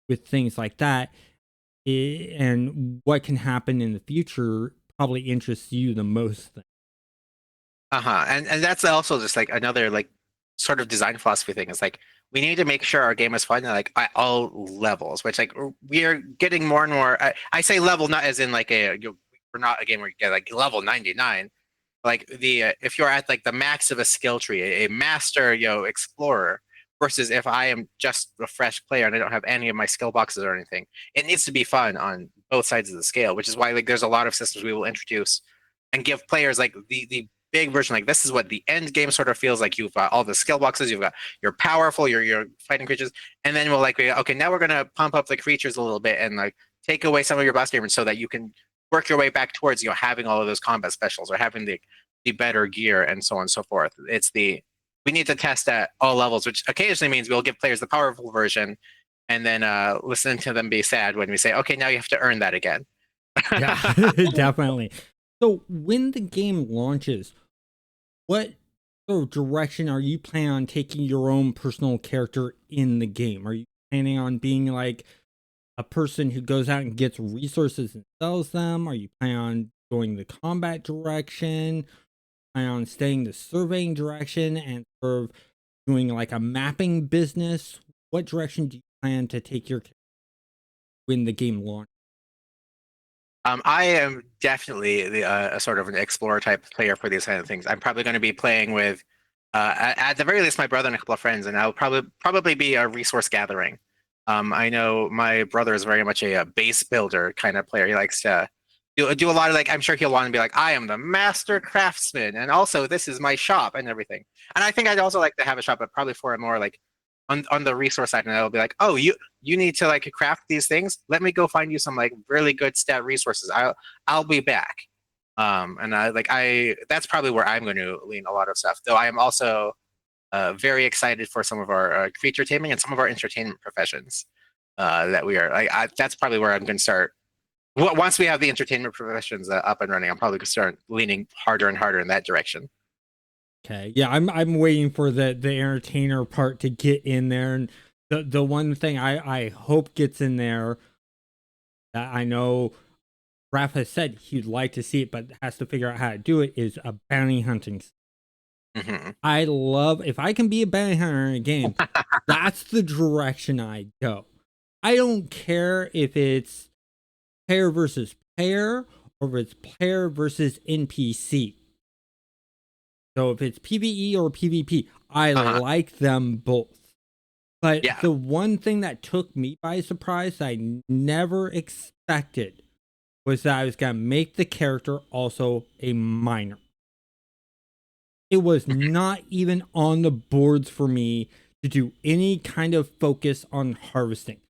S1: with things like that, and what can happen in the future probably interests you the most.
S2: Uh-huh. And that's also just like another like sort of design philosophy thing. It's like we need to make sure our game is fun like at all levels, which like we are getting more and more. I say level not as in like we're not a game where you get like level 99. Like the if you're at like the max of a skill tree, a master explorer, versus if I am just a fresh player and I don't have any of my skill boxes or anything, it needs to be fun on both sides of the scale, which is why like there's a lot of systems we will introduce and give players like the big version. Like this is what the end game sort of feels like. You've got all the skill boxes, you're powerful, you're fighting creatures, and then we'll like okay, now we're gonna pump up the creatures a little bit and like take away some of your boss damage so that you can work your way back towards having all of those combat specials or having the better gear and so on and so forth. It's the we need to test at all levels, which occasionally means we'll give players the powerful version and then listen to them be sad when we say, okay, now you have to earn that again.
S1: Yeah, definitely. So when the game launches, what sort of direction are you planning on taking your own personal character in the game? Are you planning on being like a person who goes out and gets resources and sells them? Are you planning on going the combat direction? Planning on staying the surveying direction and sort of doing like a mapping business? What direction do you plan to take your when the game launches?
S2: I am definitely a sort of an explorer type player for these kind of things. I'm probably going to be playing with, at the very least, my brother and a couple of friends, and I'll probably be a resource gathering. I know my brother is very much a base builder kind of player. He likes to do a lot of like. I'm sure he'll want to be like, I am the master craftsman, and also this is my shop and everything. And I think I'd also like to have a shop, but probably for a more like on the resource side, and I'll be like, oh, you need to like craft these things. Let me go find you some like really good stat resources. I'll be back. And I that's probably where I'm going to lean a lot of stuff. Though I am also very excited for some of our creature taming and some of our entertainment professions that we are. That's probably where I'm going to start Once we have the entertainment professions up and running, I'm probably gonna start leaning harder and harder in that direction.
S1: Okay. Yeah, I'm waiting for the entertainer part to get in there. And the one thing I hope gets in there that I know Raph has said he'd like to see it, but has to figure out how to do it is a bounty hunting.
S2: Hmm.
S1: I love if I can be a bounty hunter in a game, that's the direction I go. I don't care if it's player versus player or if it's player versus NPC. So if it's PvE or PvP, I
S2: Uh-huh.
S1: like them both. But
S2: Yeah.
S1: the one thing that took me by surprise that I never expected was that I was going to make the character also a miner. It was not even on the boards for me to do any kind of focus on harvesting.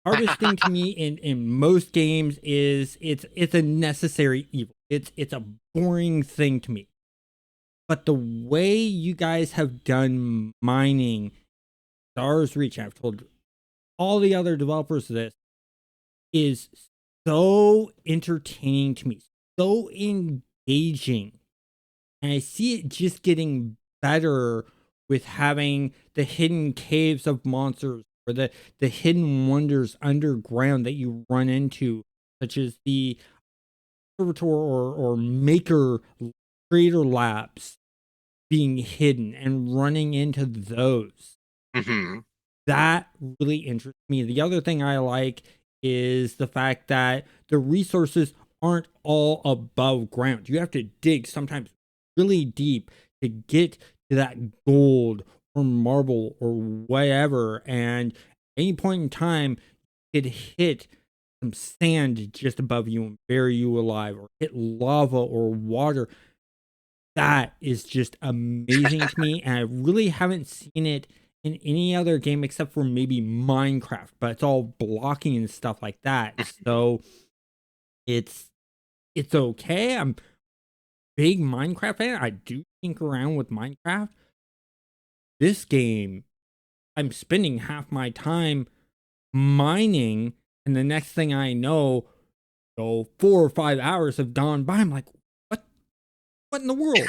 S1: Harvesting to me in most games is it's a necessary evil. It's a boring thing to me. But the way you guys have done mining Stars Reach, I've told all the other developers this, is so entertaining to me, so engaging. And I see it just getting better with having the hidden caves of monsters or the hidden wonders underground that you run into, such as the servitor or maker creator labs being hidden and running into those.
S2: Hmm.
S1: That really interests me. The other thing I like is the fact that the resources aren't all above ground. You have to dig sometimes really deep to get to that gold or marble or whatever. And any point in time, it hit some sand just above you and bury you alive, or hit lava or water. That is just amazing to me. And I really haven't seen it in any other game except for maybe Minecraft, but it's all blocking and stuff like that. So it's it's okay. I'm a big Minecraft fan. I do tinker around with Minecraft. This game, I'm spending half my time mining, and the next thing I know, 4 or 5 hours have gone by. I'm like, what? What in the world?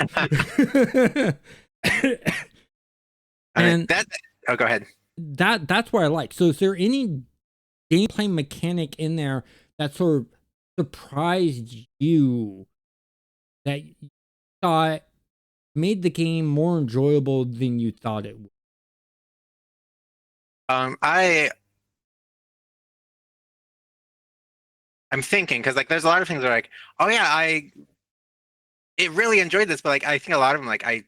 S2: All right.
S1: And
S2: That. Oh, go ahead.
S1: that's what I like. So is there any gameplay mechanic in there that sort of surprised you that you thought made the game more enjoyable than you thought it would?
S2: I'm thinking because like there's a lot of things that are like, oh yeah, I it really enjoyed this, but like I think a lot of them like I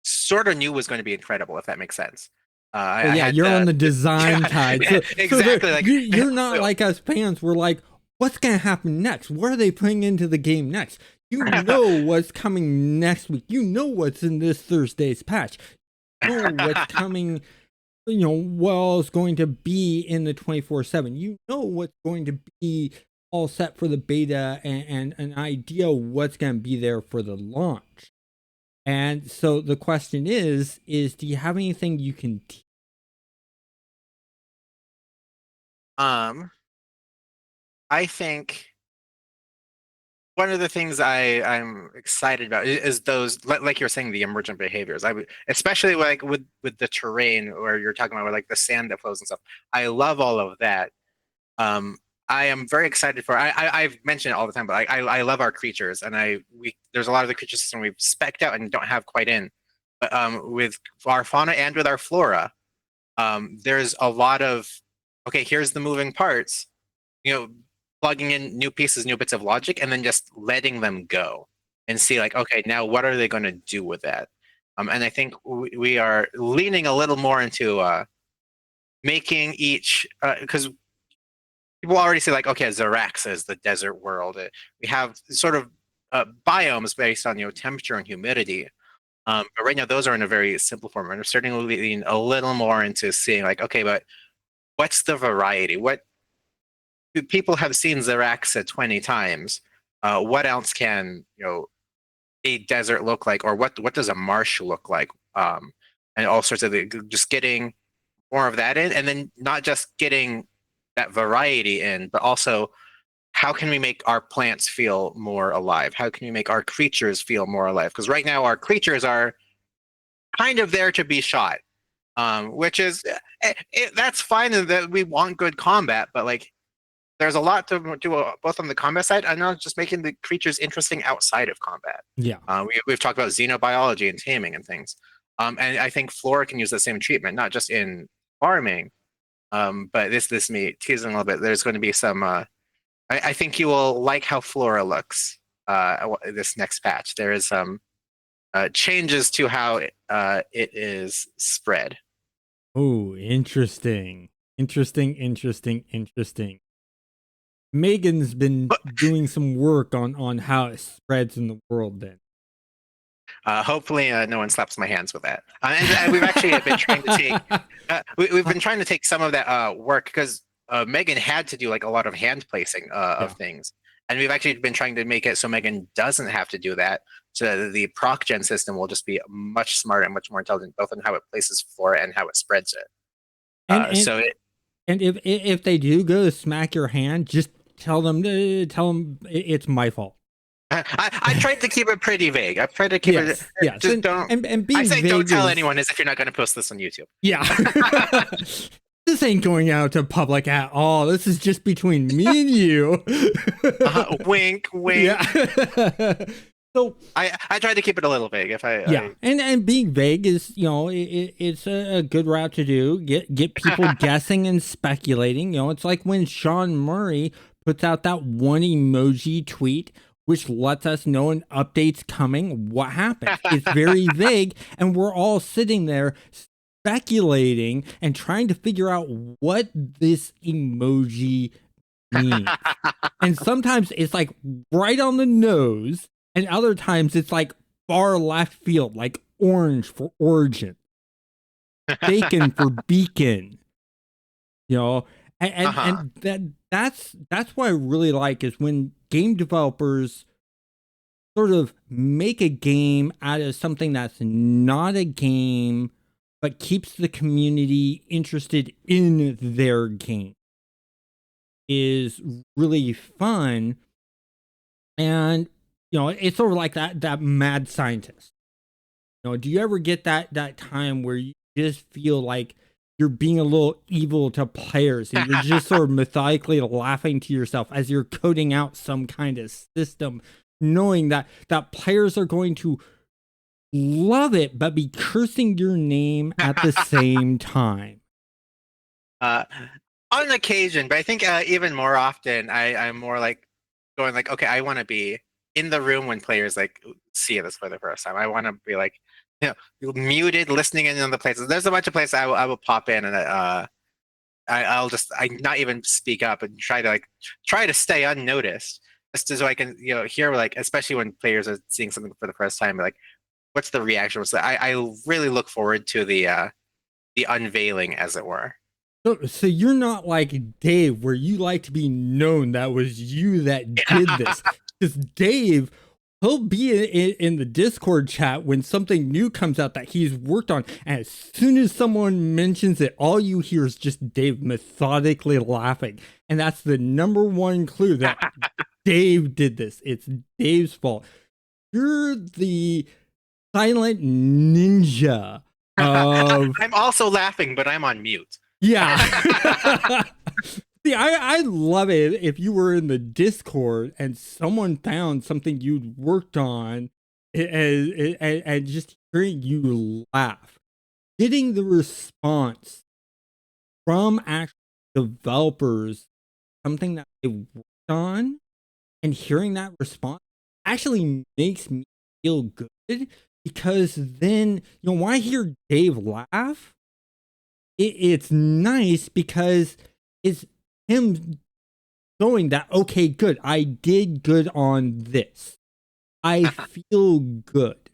S2: sort of knew was going to be incredible, if that makes sense.
S1: Well,
S2: I
S1: yeah,
S2: had
S1: you're on the
S2: yeah,
S1: design side,
S2: yeah,
S1: so there
S2: exactly like
S1: you're not like us fans. We're like, what's gonna happen next? What are they putting into the game next? You know what's coming next week. You know what's in this Thursday's patch. You know what's coming. You know what all's going to be in the 24/7. You know what's going to be all set for the beta and an idea what's going to be there for the launch. And so the question is do you have anything you can
S2: um I think one of the things I'm excited about is those like you're saying the emergent behaviors. I would especially like with the terrain where you're talking about like the sand that flows and stuff. I love all of that. Um, I am very excited for. I've mentioned it all the time, but I love our creatures, and there's a lot of the creature system we've specced out and don't have quite in. But with our fauna and with our flora, there's a lot of okay. Here's the moving parts. You know, plugging in new pieces, new bits of logic, and then just letting them go and see like, okay, now what are they going to do with that? And I think we are leaning a little more into making each because people already say like, okay, Zarax is the desert world. We have sort of biomes based on temperature and humidity. But right now, those are in a very simple form. And we're starting to lean a little more into seeing like, okay, but what's the variety? What people have seen Zaraxa 20 times. What else can a desert look like, or what does a marsh look like? And all sorts of just getting more of that in, and then not just getting that variety in, but also how can we make our plants feel more alive? How can we make our creatures feel more alive? Because right now our creatures are kind of there to be shot, which is that's fine that we want good combat, but like there's a lot to do both on the combat side and not just making the creatures interesting outside of combat.
S1: Yeah.
S2: We've talked about xenobiology and taming and things, and I think Flora can use the same treatment, not just in farming, but this me teasing a little bit. There's going to be some. I think you will like how Flora looks. This next patch, there is some changes to how it is spread.
S1: Oh, interesting. Interesting. Megan's been doing some work on how it spreads in the world then.
S2: Hopefully, no one slaps my hands with that. And we've actually been trying to take we've been trying to take some of that work because Megan had to do like a lot of hand placing of things, and we've actually been trying to make it so Megan doesn't have to do that. So the proc gen system will just be much smarter and much more intelligent, both in how it places flora and how it spreads it.
S1: And if they do go to smack your hand, just tell them it's my fault.
S2: I tried to keep it pretty vague. I've tried to keep it.
S1: Yes.
S2: Just don't.
S1: And being
S2: I say
S1: vague
S2: don't tell anyone as if you're not going to post this on YouTube.
S1: Yeah. This ain't going out to public at all. This is just between me and you.
S2: Wink, wink.
S1: Yeah. So
S2: I tried to keep it a little vague.
S1: And being vague is, it's a good route to do. Get people guessing and speculating. It's like when Sean Murray puts out that one emoji tweet, which lets us know an update's coming. What happened? It's very vague, and we're all sitting there speculating and trying to figure out what this emoji means. And sometimes it's like right on the nose, and other times it's like far left field, like orange for origin, bacon for beacon, and that's what I really like is when game developers sort of make a game out of something that's not a game, but keeps the community interested in their game. Is really fun. And, it's sort of like that mad scientist. Do you ever get that time where you just feel like you're being a little evil to players and you're just sort of methodically laughing to yourself as you're coding out some kind of system, knowing that players are going to love it, but be cursing your name at the same time?
S2: On occasion, but I think even more often, I'm more like going like, okay, I want to be in the room when players like see this for the first time. I want to be like, muted, listening in on the places. There's a bunch of places I will pop in and I'll not even speak up and try to stay unnoticed, just so I can hear like, especially when players are seeing something for the first time, like what's the reaction? So I really look forward to the unveiling, as it were.
S1: So you're not like Dave, where you like to be known that was you that did this. Because Dave, he'll be in the Discord chat when something new comes out that he's worked on. And as soon as someone mentions it, all you hear is just Dave methodically laughing. And that's the number one clue that Dave did this. It's Dave's fault. You're the silent ninja of...
S2: I'm also laughing, but I'm on mute.
S1: Yeah. See, I love it if you were in the Discord and someone found something you'd worked on and just hearing you laugh. Getting the response from actual developers, something that they worked on, and hearing that response actually makes me feel good, because then, when I hear Dave laugh, it's nice because it's him showing that, okay, good, I did good on this. I feel good.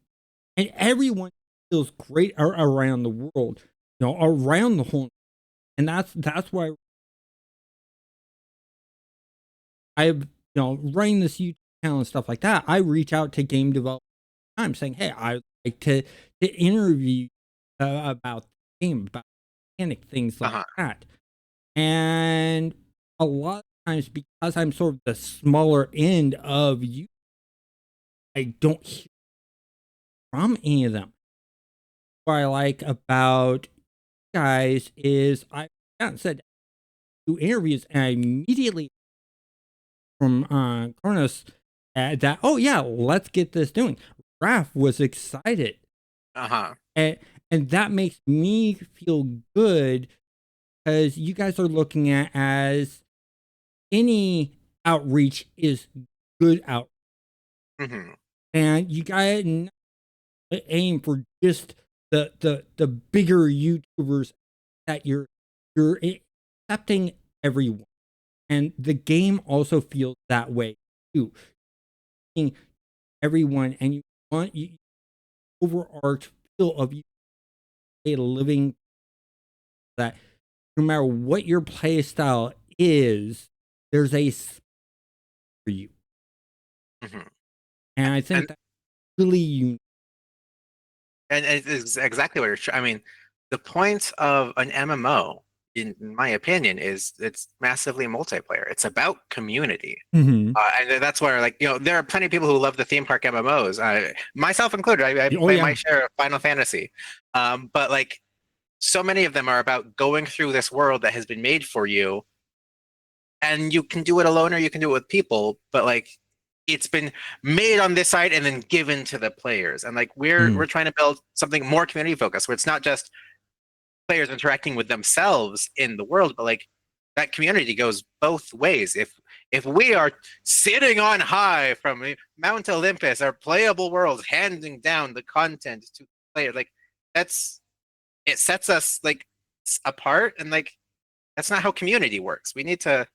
S1: And everyone feels great around the world, around the whole. And that's why I've, running this YouTube channel and stuff like that. I reach out to game developers all the time saying, hey, I'd like to interview about the game, about mechanic, things like that. And a lot of times because I'm sort of the smaller end of you, I don't hear from any of them. What I like about guys is I said do interviews and I immediately from Kronos that oh yeah, let's get this doing. Raph was excited.
S2: Uh-huh.
S1: And that makes me feel good because you guys are looking at as any outreach is good out,
S2: Hmm.
S1: and you gotta aim for just the bigger YouTubers that you're accepting everyone, and the game also feels that way too. Seeing everyone, and you want you overarch feel of you a living that no matter what your play style is, there's a for you.
S2: Hmm.
S1: And I
S2: And
S1: think that's really unique.
S2: and it's exactly what I mean, the point of an MMO, in my opinion, is it's massively multiplayer. It's about community.
S1: Mhm.
S2: And that's where, like, there are plenty of people who love the theme park MMOs, myself included. I
S1: Oh,
S2: play my
S1: yeah.
S2: share of Final Fantasy, but like, so many of them are about going through this world that has been made for you, and you can do it alone or you can do it with people. But like, it's been made on this side and then given to the players, and like we're
S1: Mhm.
S2: trying to build something more community focused, where it's not just players interacting with themselves in the world, but like that community goes both ways. If we are sitting on high from Mount Olympus, our playable worlds, handing down the content to players, like that's it sets us like apart, and like that's not how community works. We need to.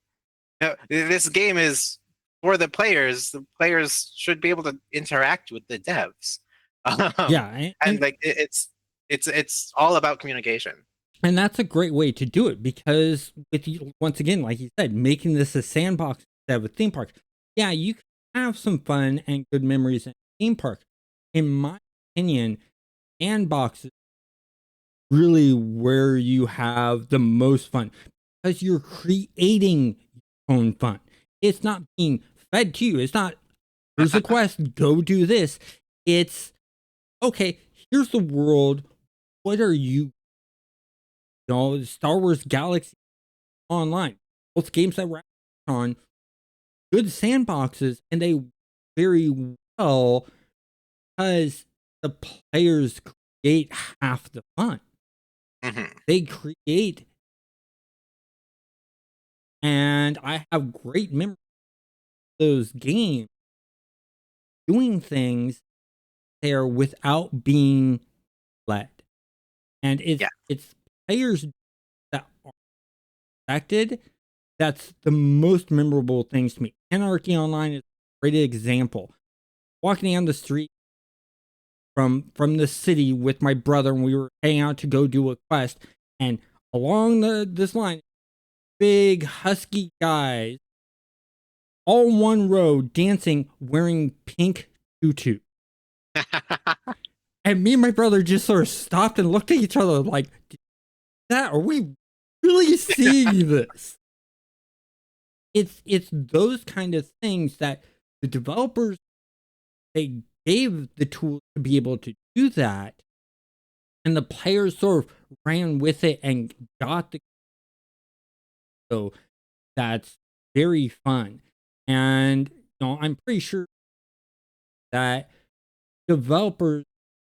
S2: This game is for the players. The players should be able to interact with the devs,
S1: Yeah,
S2: and like it's all about communication.
S1: and that's a great way to do it because with you once again, like you said, making this a sandbox instead of a theme park. Yeah, you can have some fun and good memories in a theme park. In my opinion, sandbox is really where you have the most fun because you're creating your own fun. It's not being fed to you. It's not here's a quest, go do this. It's okay, here's the world. What are Star Wars Galaxy Online? Both games that we're on, good sandboxes, and they very well because the players create half the fun.
S2: Hmm.
S1: They create, and I have great memories of those games doing things there without being led. And
S2: Yeah.
S1: it's players that are affected. That's the most memorable things to me. Anarchy Online is a great example. Walking down the street from the city with my brother, and we were heading out to go do a quest, and along this line, big husky guys, all one row, dancing, wearing pink tutu. And me and my brother just sort of stopped and looked at each other like, "That are we really seeing this?" It's those kind of things that the developers they gave the tools to be able to do that, and the players sort of ran with it and got the so that's very fun. And I'm pretty sure that developers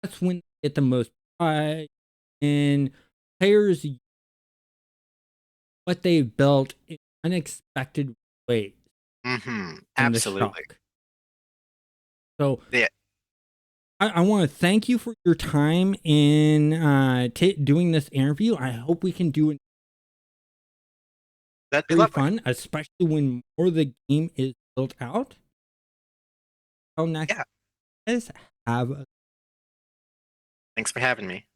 S1: that's when they get the most pride in players what they've built in unexpected ways and the
S2: Absolutely.
S1: shock. So
S2: Yeah,
S1: I want to thank you for your time in doing this interview. I hope we can do it
S2: that'd be
S1: very
S2: lovely.
S1: fun, especially when more of the game is built out. Until next,
S2: Yeah.
S1: guys, have a
S2: Thanks for having me.